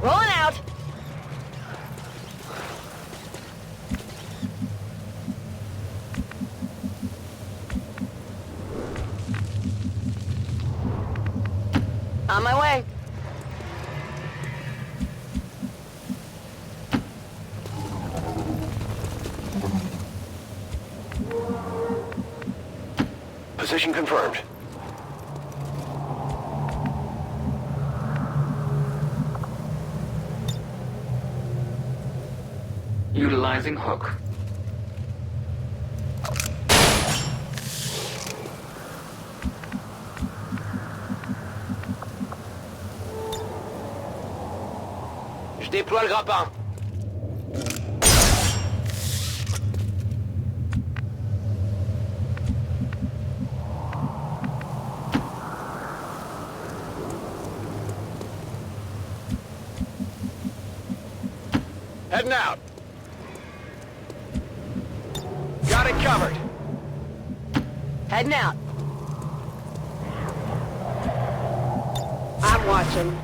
Rolling out. On my way. Position confirmed. Utilizing hook. Je déploie le grappin. Heading out. Got it covered. Heading out. I'm watching.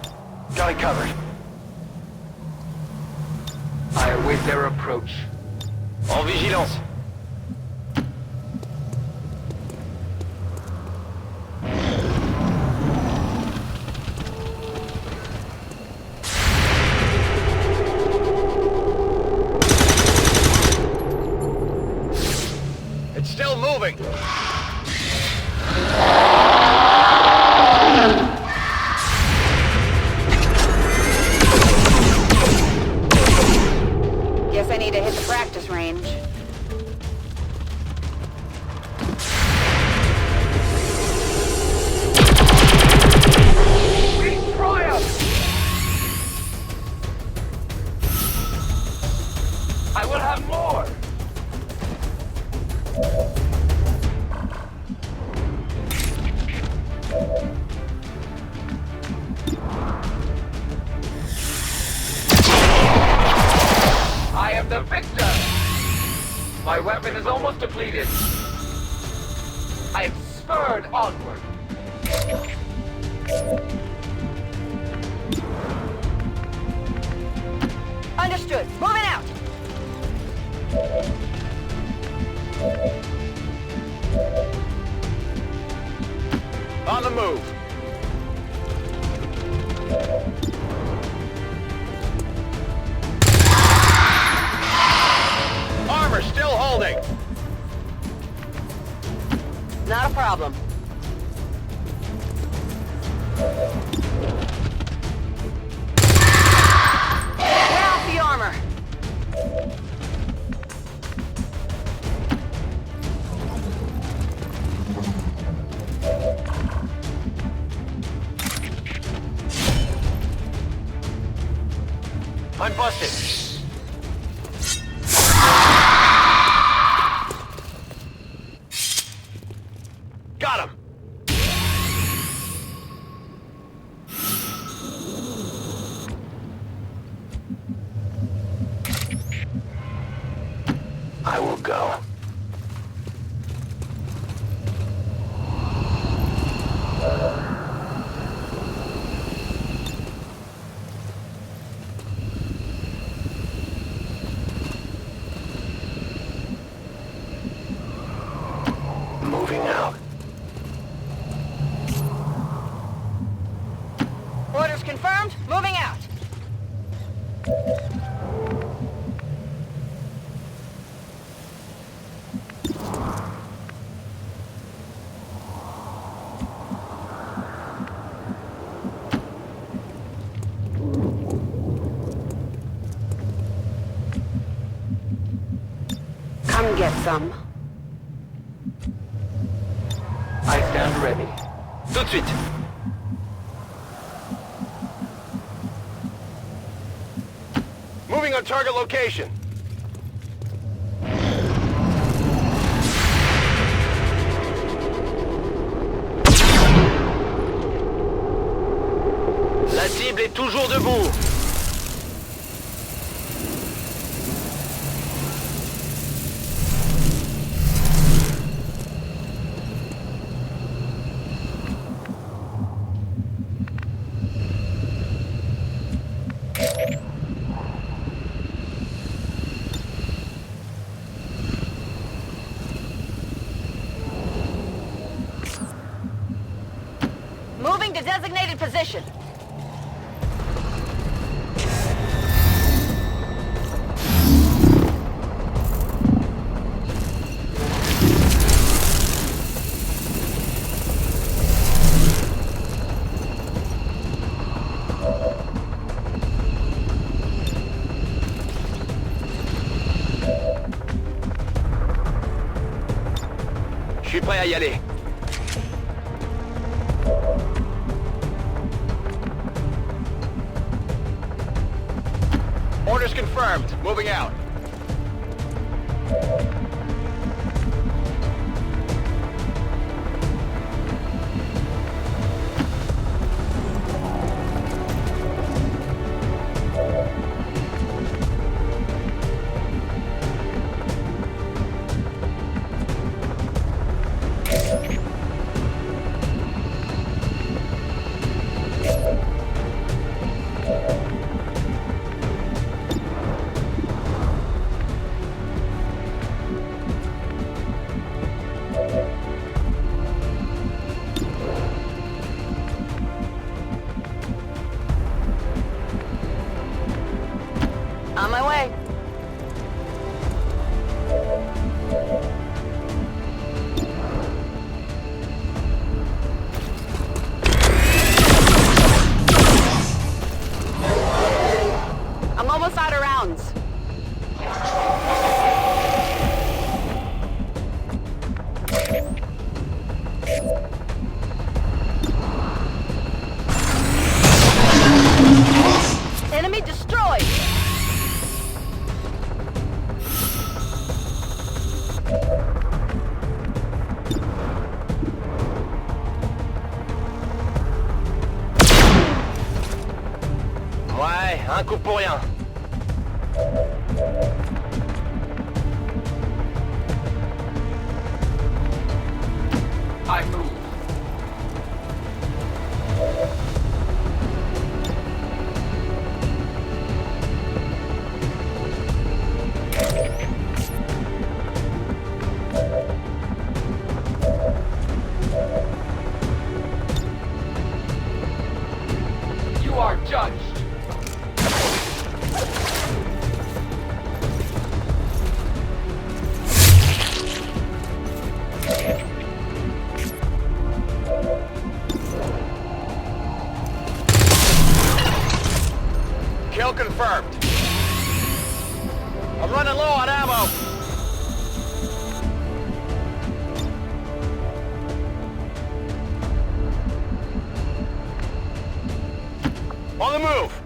Got it covered. I await their approach. En vigilance. It's still moving. Guess I need to hit the practice range. We triumph! I will have more! I am the victor! My weapon is almost depleted. I am spurred onward. Understood. Moving out. On the move. Armor still holding. Not a problem. Wear off the armor. I'm busted. Got him. I will go. Moving out. Orders confirmed. Moving out. Come get some. I stand ready. Tout de suite. Moving on target location. La cible est toujours debout. Moving to designated position. suis prêt à y aller. Orders confirmed. Moving out. On my way. I'm almost out of rounds. Enemy destroyed! Ouais, un coup pour rien. I move. You are judged. Kill confirmed. I'm running low on ammo. On the move.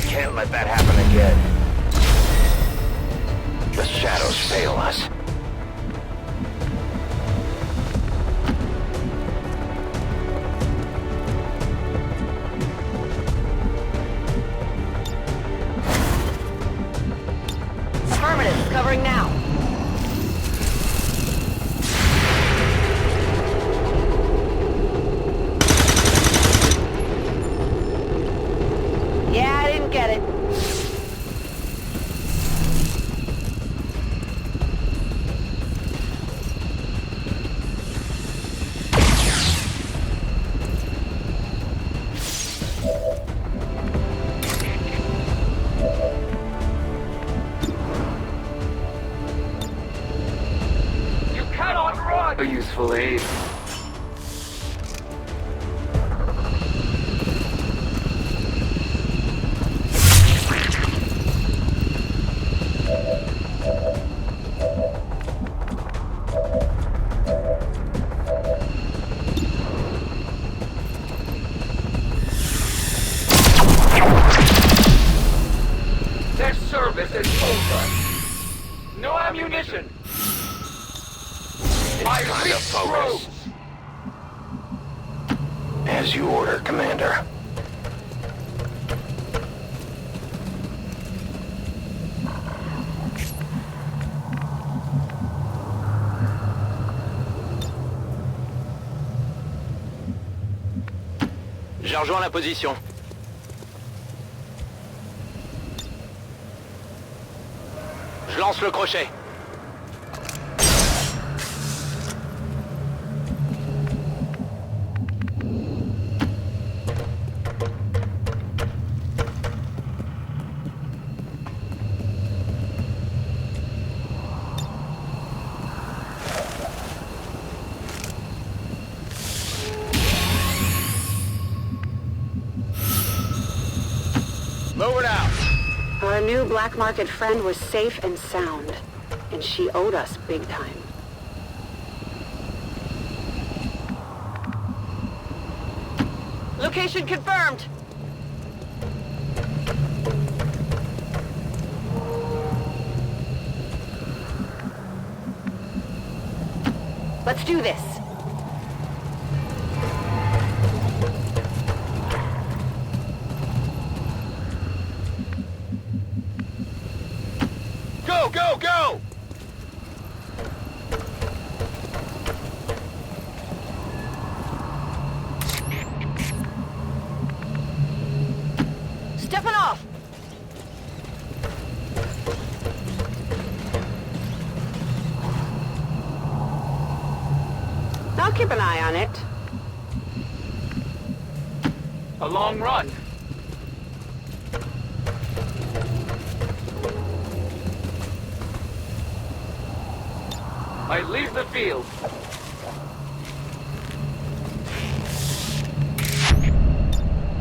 Can't let that happen again. The shadows fail us. Affirmative, covering now. Yeah, I didn't get it. You cannot run! A useful aid. Their service is over. No ammunition. I time to reach focus. through. As you order, Commander. J'ai rejoint la position. Je lance le crochet. Move it out. Our new black market friend was safe and sound, and she owed us big time. Location confirmed. Let's do this. Go, go, go! Stepping off. I'll keep an eye on it. A long run. Might leave the field.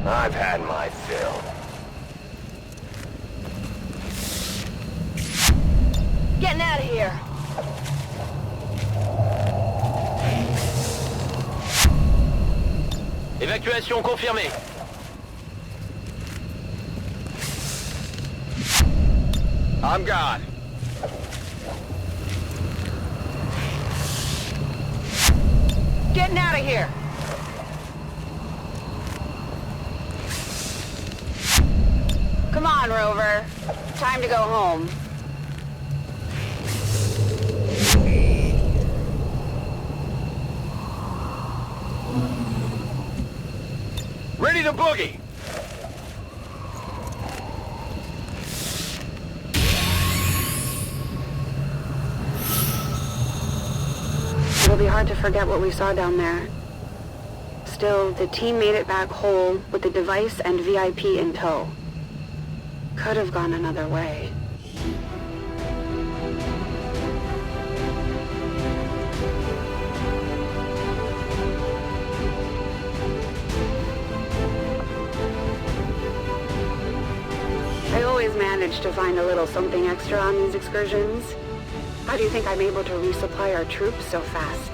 I've had my fill. Getting out of here. Évacuation confirmée. I'm gone. Getting out of here. Come on, Rover. Time to go home. Ready to boogie. It'll be hard to forget what we saw down there. Still, the team made it back whole with the device and VIP in tow. Could have gone another way. I always manage to find a little something extra on these excursions. How do you think I'm able to resupply our troops so fast?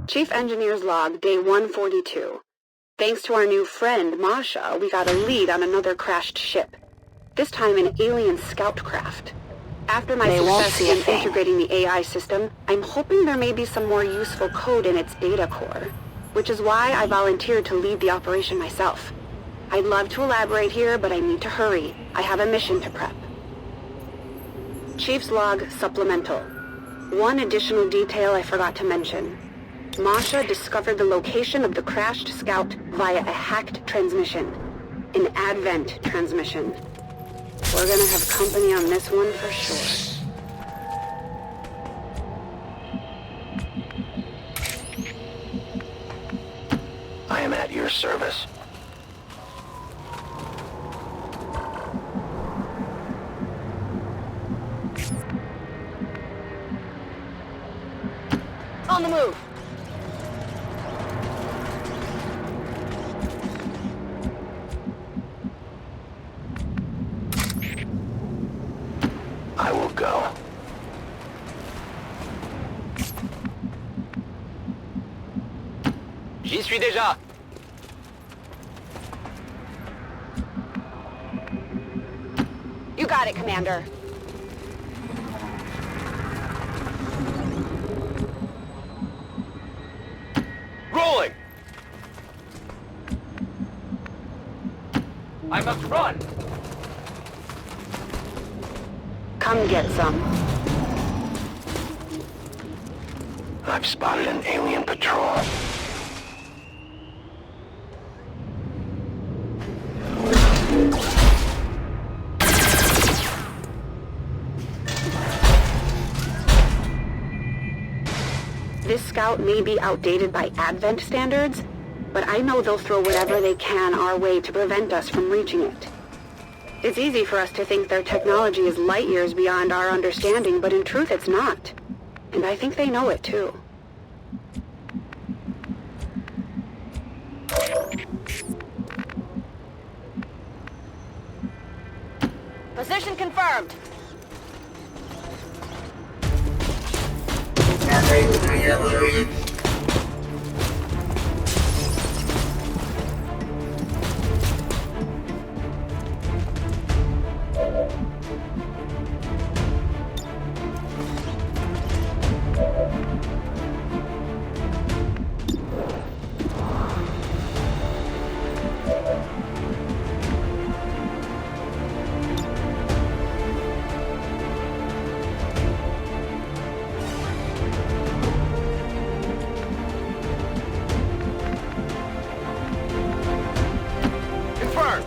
Chief Engineer's log, day 142. Thanks to our new friend, Masha, we got a lead on another crashed ship. This time an alien scout craft. After my success in integrating the AI system, I'm hoping there may be some more useful code in its data core, which is why I volunteered to lead the operation myself. I'd love to elaborate here, but I need to hurry. I have a mission to prep. Chief's log, supplemental. One additional detail I forgot to mention. Masha discovered the location of the crashed scout via a hacked transmission. An Advent transmission. We're gonna have company on this one for sure. I am at your service. On the move. I will go. J'y suis déjà. You got it, Commander. rolling! I must run! Come get some. I've spotted an alien patrol. This scout may be outdated by Advent standards, but I know they'll throw whatever they can our way to prevent us from reaching it. It's easy for us to think their technology is light years beyond our understanding, but in truth it's not. And I think they know it too. Position confirmed. Confirmed!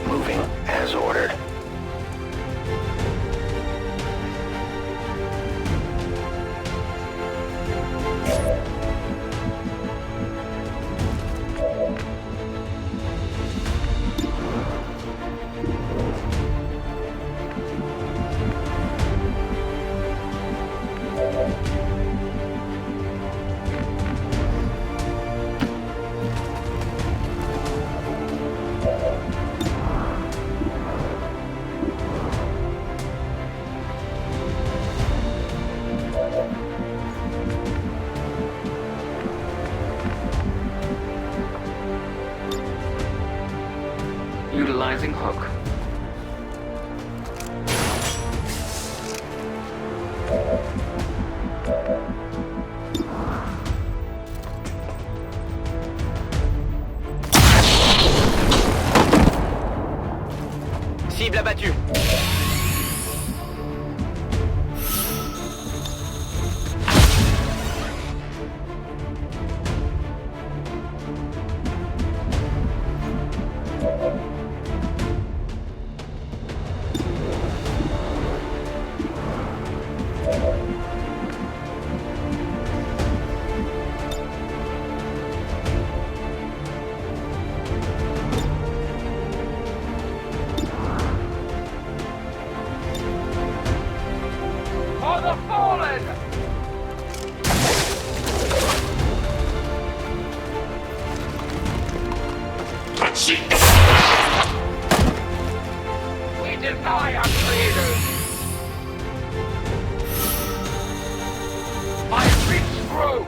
Moving as ordered. Utilizing hook. Cible abattue. For the fallen! We deny our creators! My rich throat!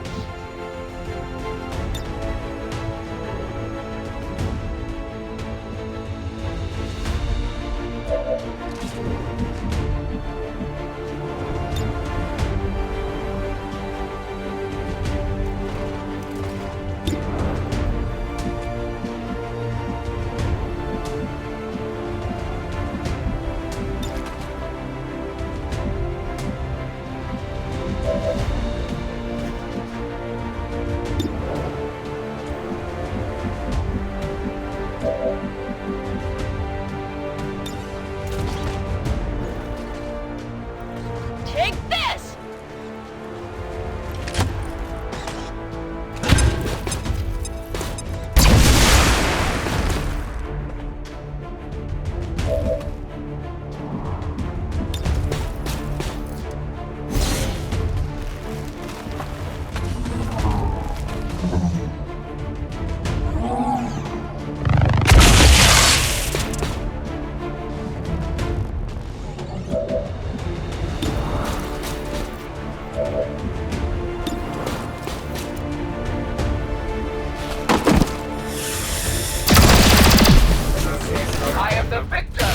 am the victor!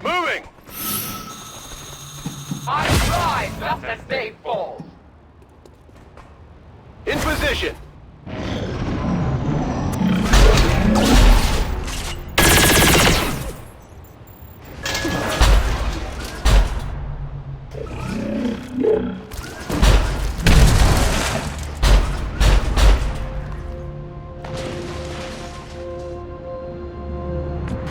Moving! I tried not to stay full! In position!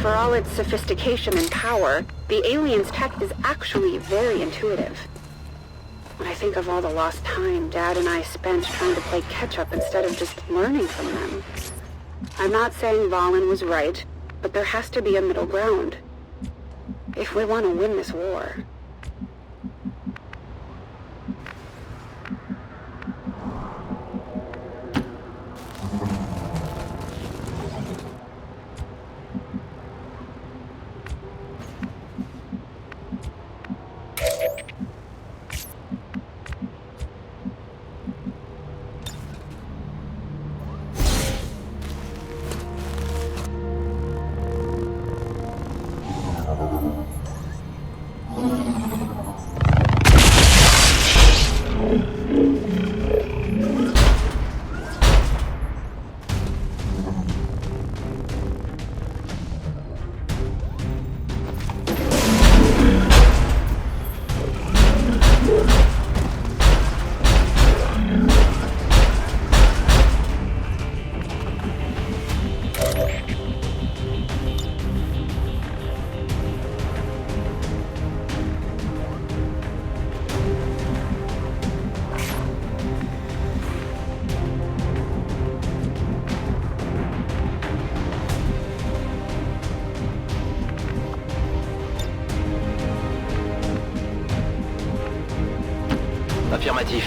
For all its sophistication and power, the alien's tech is actually very intuitive. When I think of all the lost time Dad and I spent trying to play catch-up instead of just learning from them. I'm not saying Valen was right, but there has to be a middle ground. If we want to win this war. Affirmatif.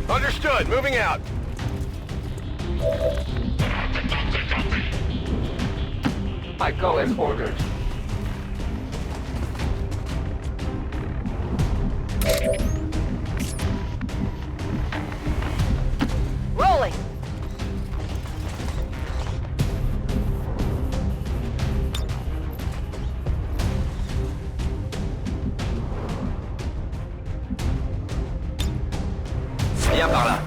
Understood. Moving out. I go as ordered. Rolling. Viens par là.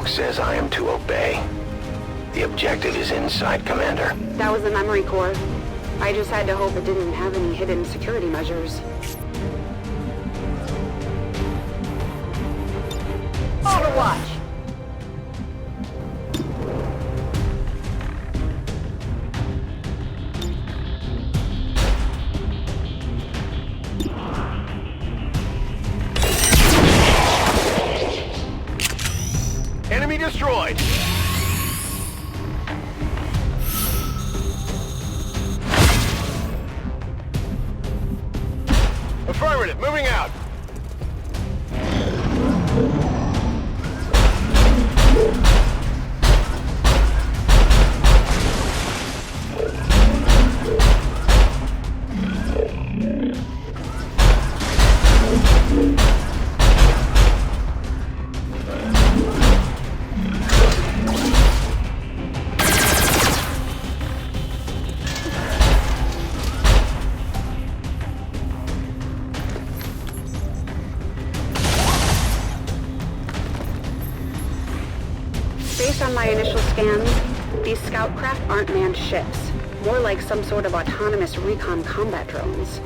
Says I am to obey. The objective is inside, Commander. That was the memory core. I just had to hope it didn't have any hidden security measures. Overwatch. Enemy destroyed! Affirmative, moving out! Based on my initial scans, these scout craft aren't manned ships, more like some sort of autonomous recon combat drones.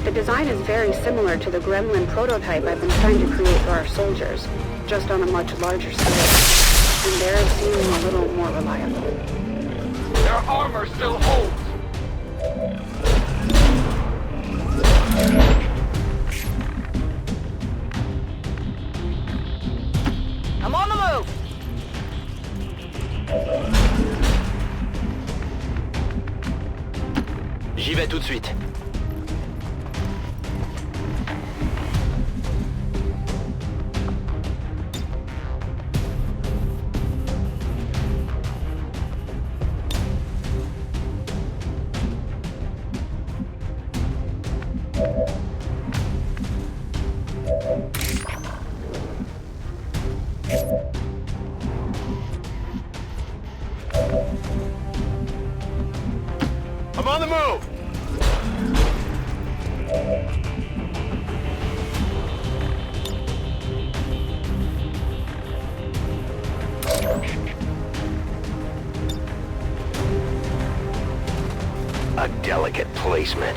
The design is very similar to the Gremlin prototype I've been trying to create for our soldiers, just on a much larger scale. And theirs seem a little more reliable. Their armor still holds. J'y vais tout de suite. I'm on the move! A delicate placement.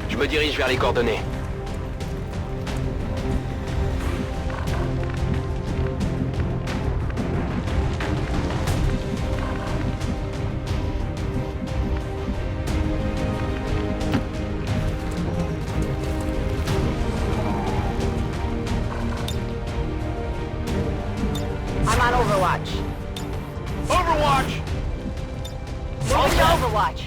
Je me dirige vers les coordonnées. I'm on Overwatch. Overwatch! Moving to Overwatch.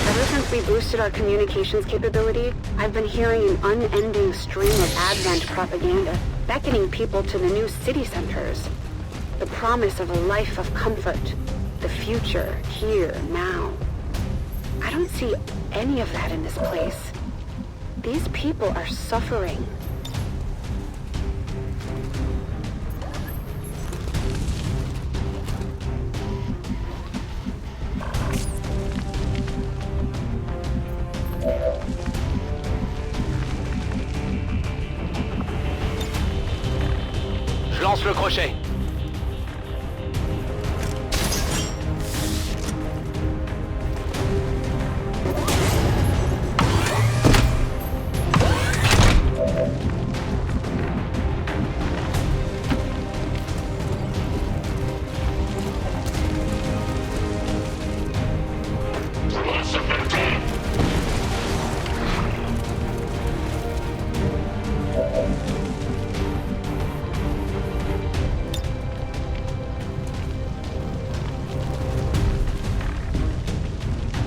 Ever since we boosted our communications capability, I've been hearing an unending stream of Advent propaganda, beckoning people to the new city centers. The promise of a life of comfort. The future, here, now. I don't see any of that in this place. These people are suffering. Je lance le crochet.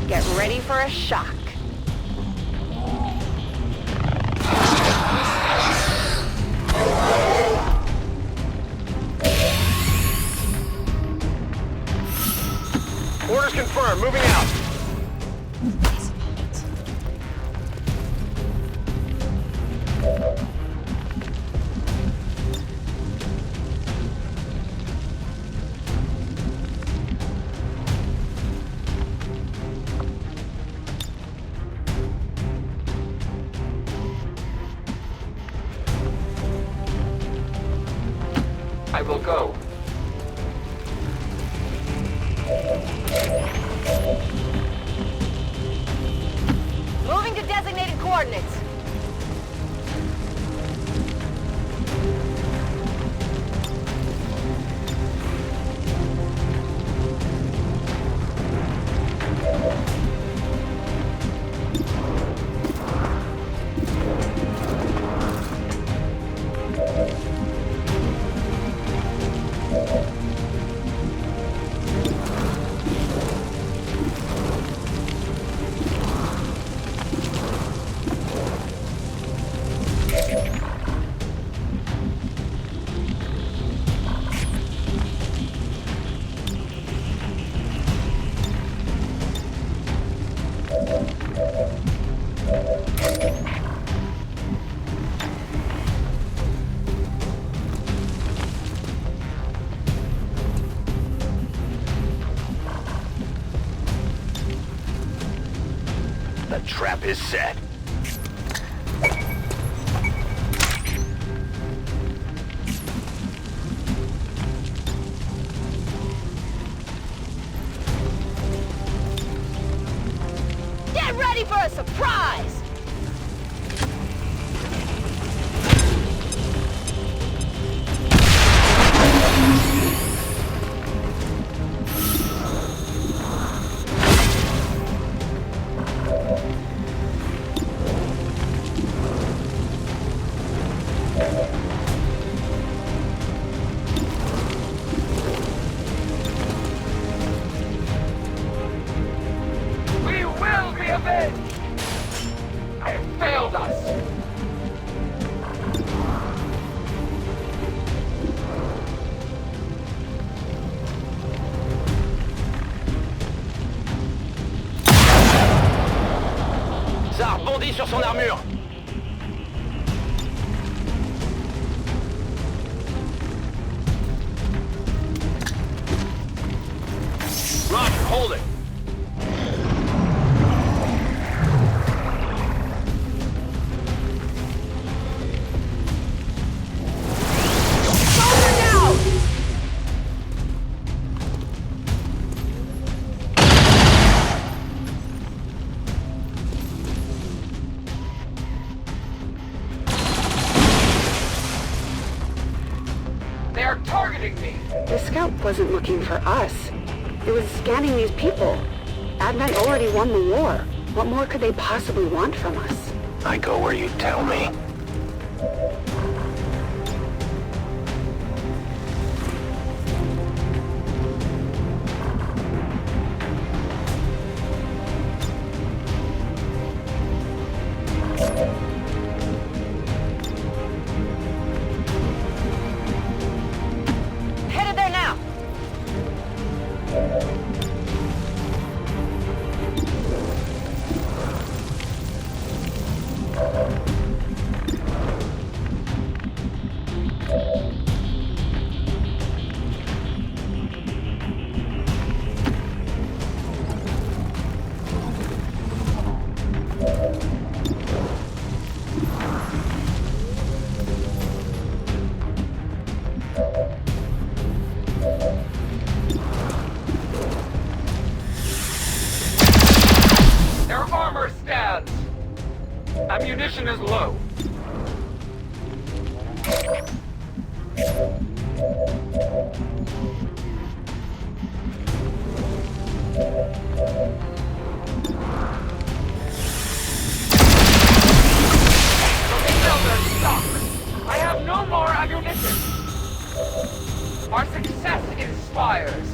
Get ready for a shock. Orders confirmed. Moving out. I will go. Moving to designated coordinates. The trap is set. Get ready for a surprise! We will be avenged! They failed us! Ça rebondit sur son armure. Roger, hold it. Soldier down! They are targeting me! The scout wasn't looking for us. It was scanning these people. Advent already won the war. What more could they possibly want from us? I go where you tell me. Headed there now! Their armor stands! Ammunition is low. They failed their stock! I have no more ammunition! Our success inspires!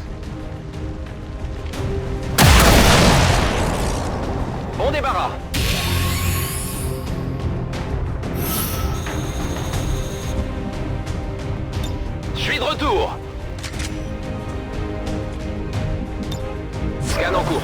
Bon débarras. Je suis de retour. Scan en cours.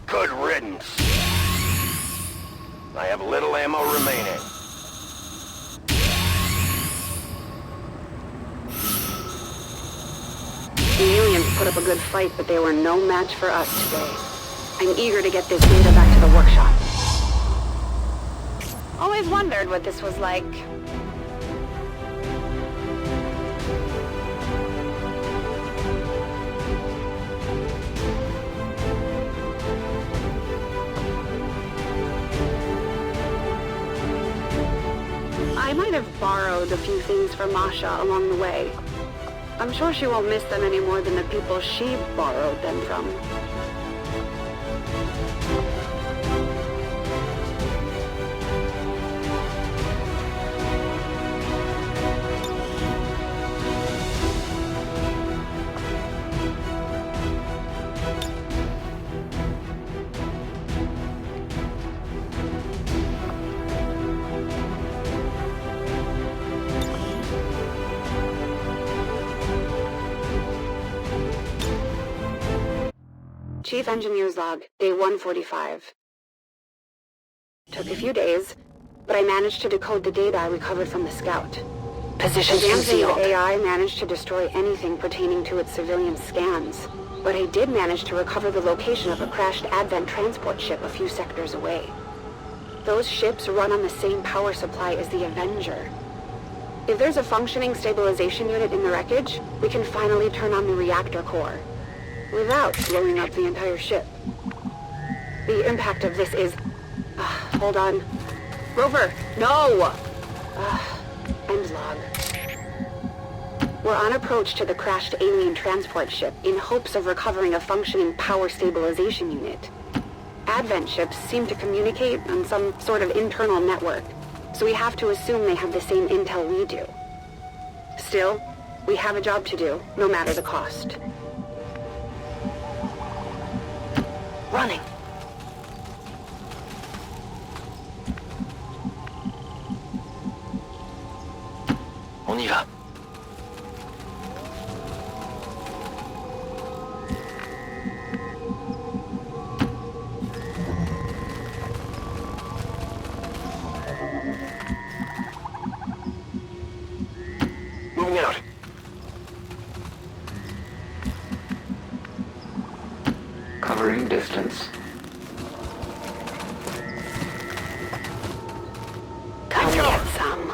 Good riddance. I have little ammo remaining. The aliens put up a good fight, but they were no match for us today. I'm eager to get this data back to the workshop. Always wondered what this was like. I might have borrowed a few things from Masha along the way. I'm sure she won't miss them any more than the people she borrowed them from. Chief Engineer's Log, Day 145. Took a few days, but I managed to decode the data I recovered from the Scout. Positions Advancing concealed. the AI managed to destroy anything pertaining to its civilian scans, but I did manage to recover the location of a crashed Advent transport ship a few sectors away. Those ships run on the same power supply as the Avenger. If there's a functioning stabilization unit in the wreckage, we can finally turn on the reactor core, without blowing up the entire ship. The impact of this is... hold on. Rover, no! End log. We're on approach to the crashed alien transport ship in hopes of recovering a functioning power stabilization unit. Advent ships seem to communicate on some sort of internal network, so we have to assume they have the same intel we do. Still, we have a job to do, no matter the cost. Running. On y va. Moving out. Covering distance. Come get some.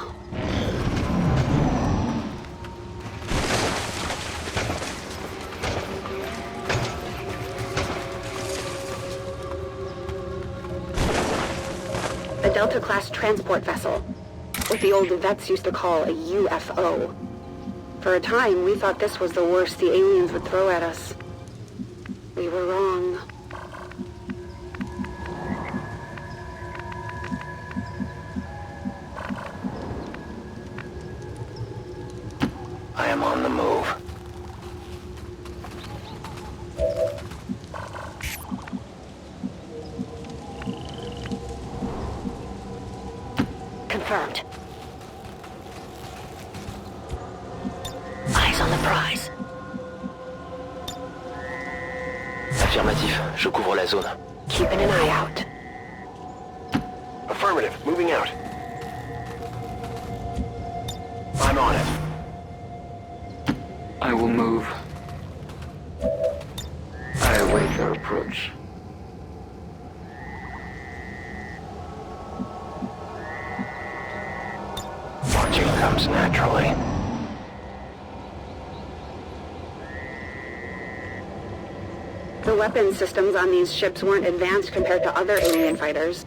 A Delta-class transport vessel, what the old vets used to call a UFO. For a time, we thought this was the worst the aliens would throw at us. We were wrong. I am on the move. Confirmed. Eyes on the prize. Affirmatif, je couvre la zone. Keeping an eye out. Affirmative, moving out. I'm on it. I will move. I await your approach. Watching comes naturally. The weapons systems on these ships weren't advanced compared to other alien fighters.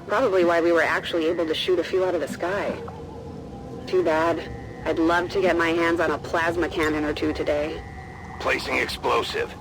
Probably why we were actually able to shoot a few out of the sky. Too bad. I'd love to get my hands on a plasma cannon or two today. Placing explosive.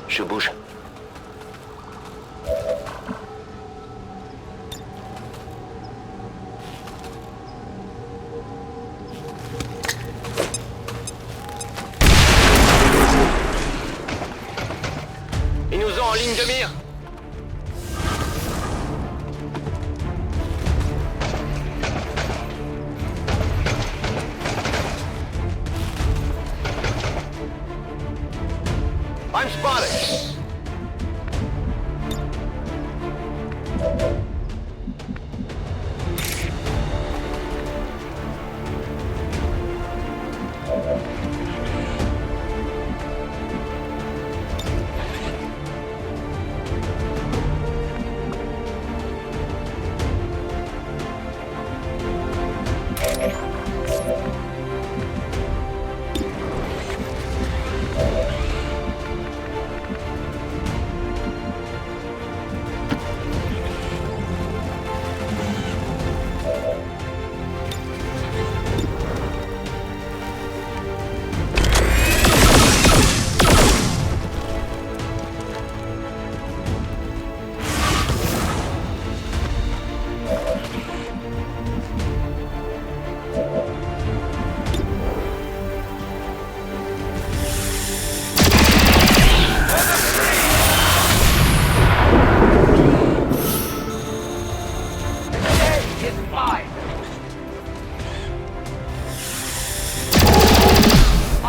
Je bouge. Ils nous ont en ligne de mire. I'm spotted.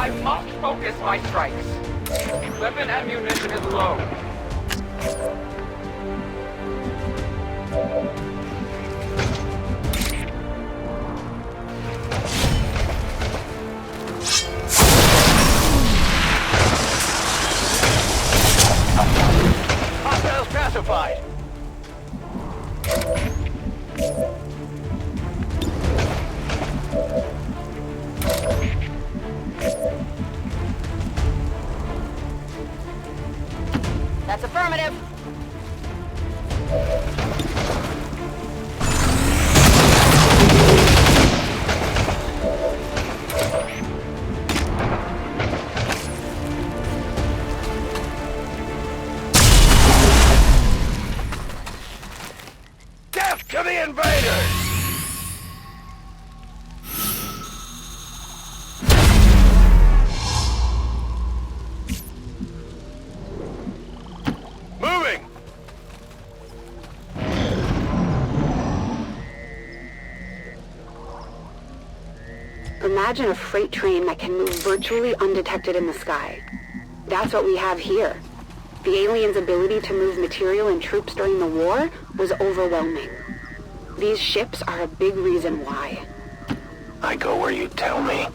I must focus my strikes. Weapon ammunition is low. Hostiles pacified. That's affirmative. Death to the invaders! Moving! Imagine a freight train that can move virtually undetected in the sky. That's what we have here. The aliens' ability to move material and troops during the war was overwhelming. These ships are a big reason why. I go where you tell me.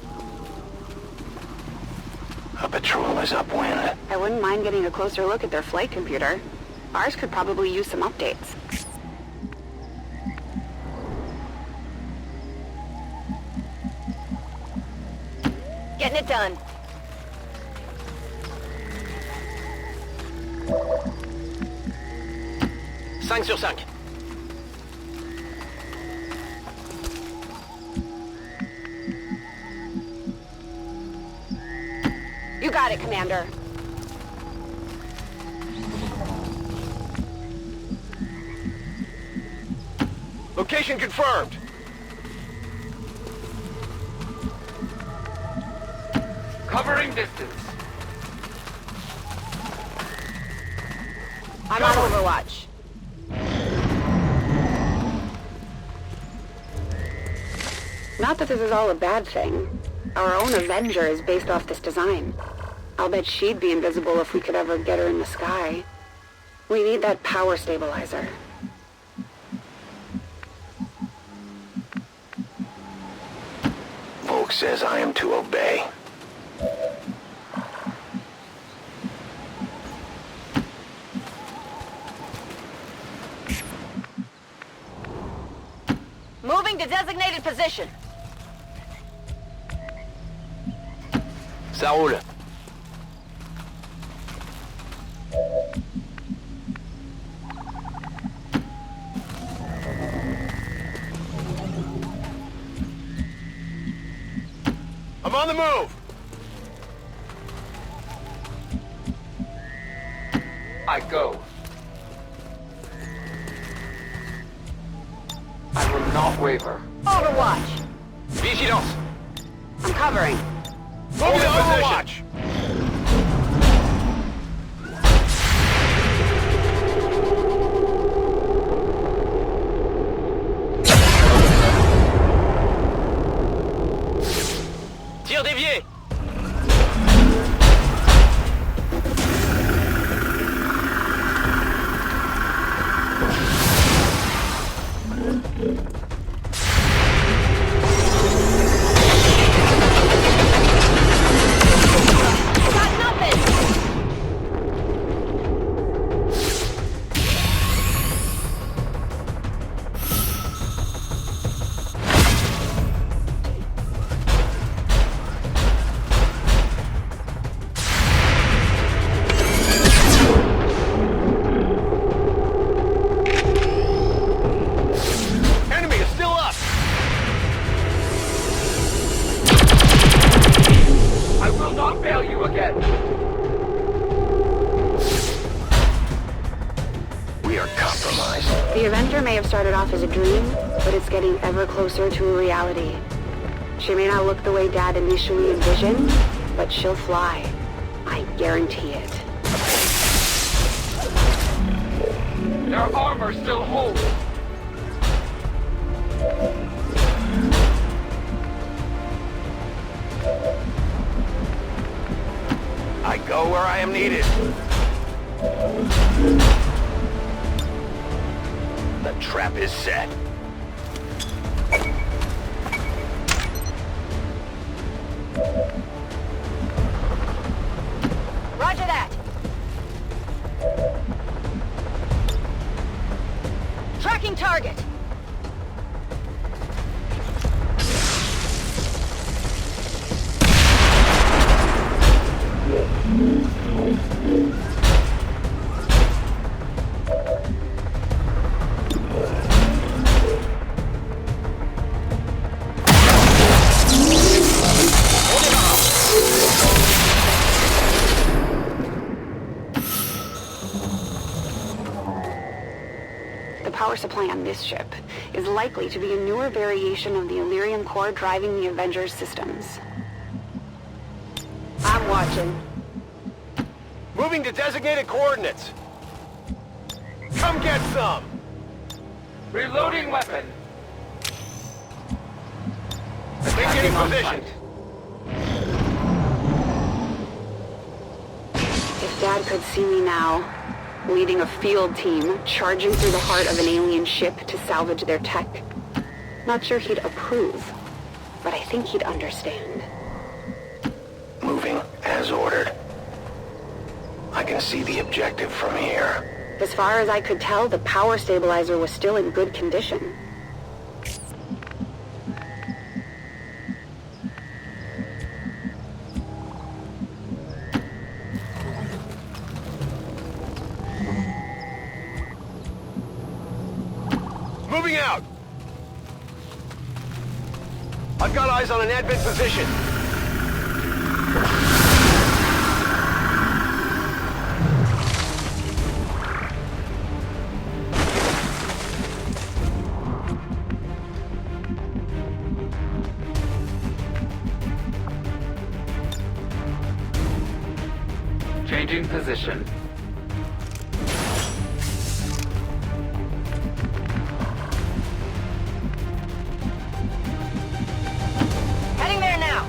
A patrol is upwind. I wouldn't mind getting a closer look at their flight computer. Ours could probably use some updates. Getting it done. Cinq sur 5. You got it, Commander. Location confirmed. Covering distance. I'm on Overwatch. Not that this is all a bad thing. Our own Avenger is based off this design. I'll bet she'd be invisible if we could ever get her in the sky. We need that power stabilizer. Volk says I am to obey. Moving to designated position. Ça roule. I'm on the move. I go. I will not waver. Overwatch. Vigilance. I'm covering. Moving to Overwatch. Tir dévié. Got nothing. Enemy is still up. I will not fail you again. We are compromised. The Avenger may have started off as a dream, but it's getting ever closer to a reality. She may not look the way Dad initially envisioned, but she'll fly. I guarantee it. Their armor still holds. where I am needed. The trap is set. Roger that. Tracking target. The power supply on this ship is likely to be a newer variation of the Illyrium core driving the Avengers systems. I'm watching. Moving to designated coordinates. Come get some! Reloading weapon. Maintaining On position. sight. If Dad could see me now, leading a field team, charging through the heart of an alien ship to salvage their tech, not sure he'd approve, but I think he'd understand. Moving as ordered. I can see the objective from here. As far as I could tell, the power stabilizer was still in good condition. Moving out! I've got eyes on an advent position. Changing position. Heading there now.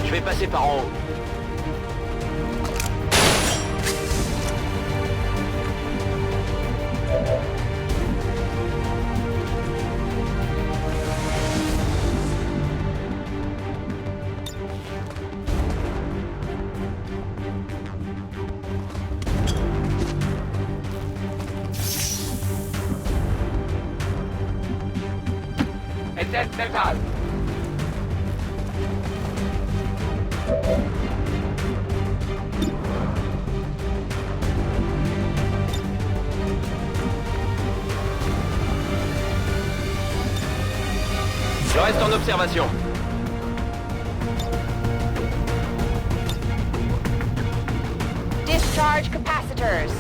Je vais passer par en haut. Interceptado. Je reste en observation. Discharge capacitors.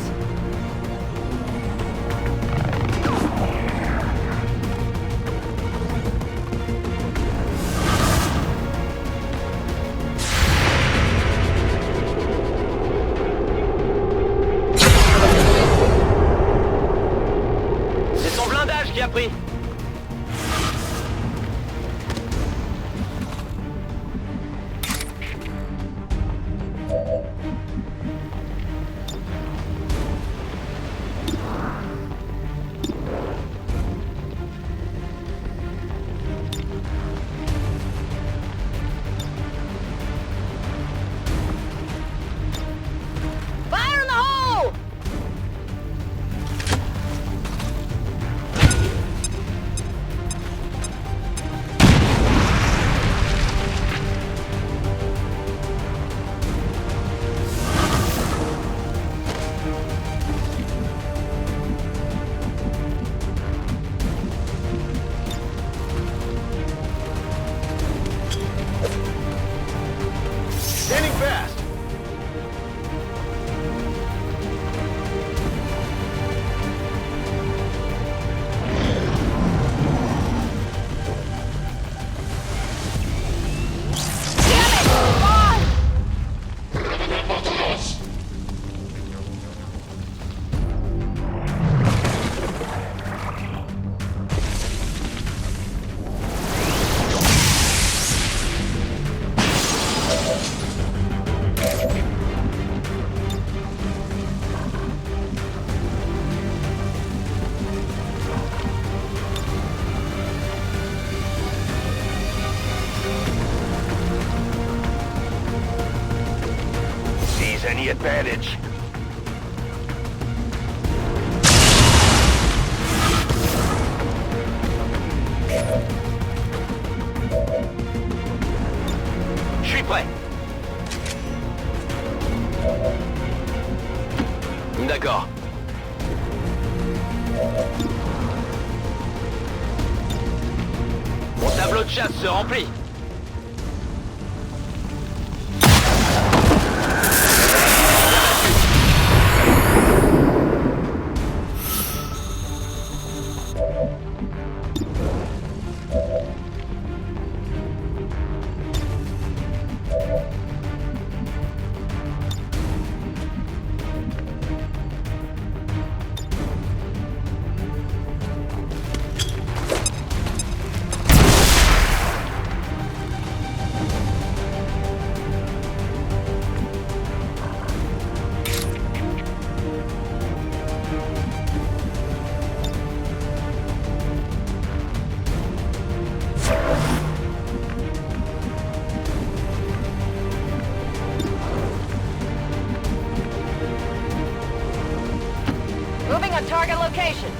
C'est son blindage qui a pris. Fire in the hole! the advantage. Je suis prêt. D'accord. Mon tableau de chasse se remplit. Moving on target location.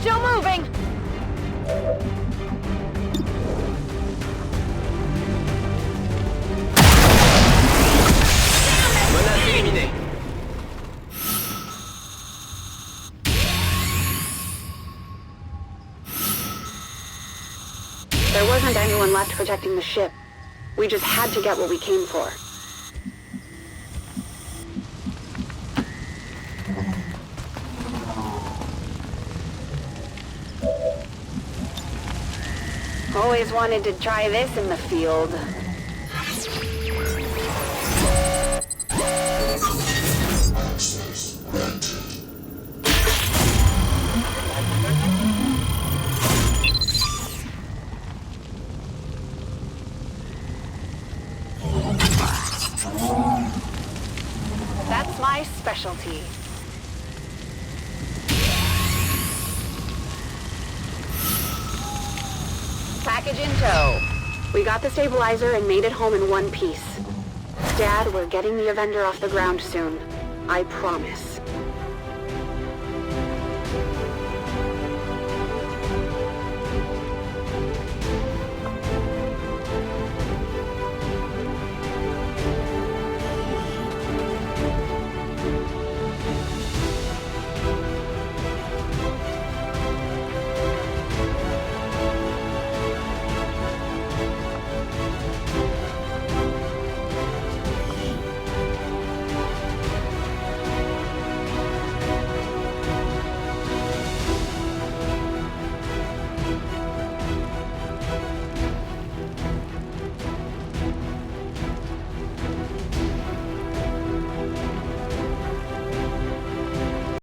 Still moving. Menace éliminée. There wasn't anyone left protecting the ship. We just had to get what we came for. Always wanted to try this in the field. Access granted. That's my specialty. Package in tow. We got the stabilizer and made it home in one piece. Dad, we're getting the Avenger off the ground soon. I promise.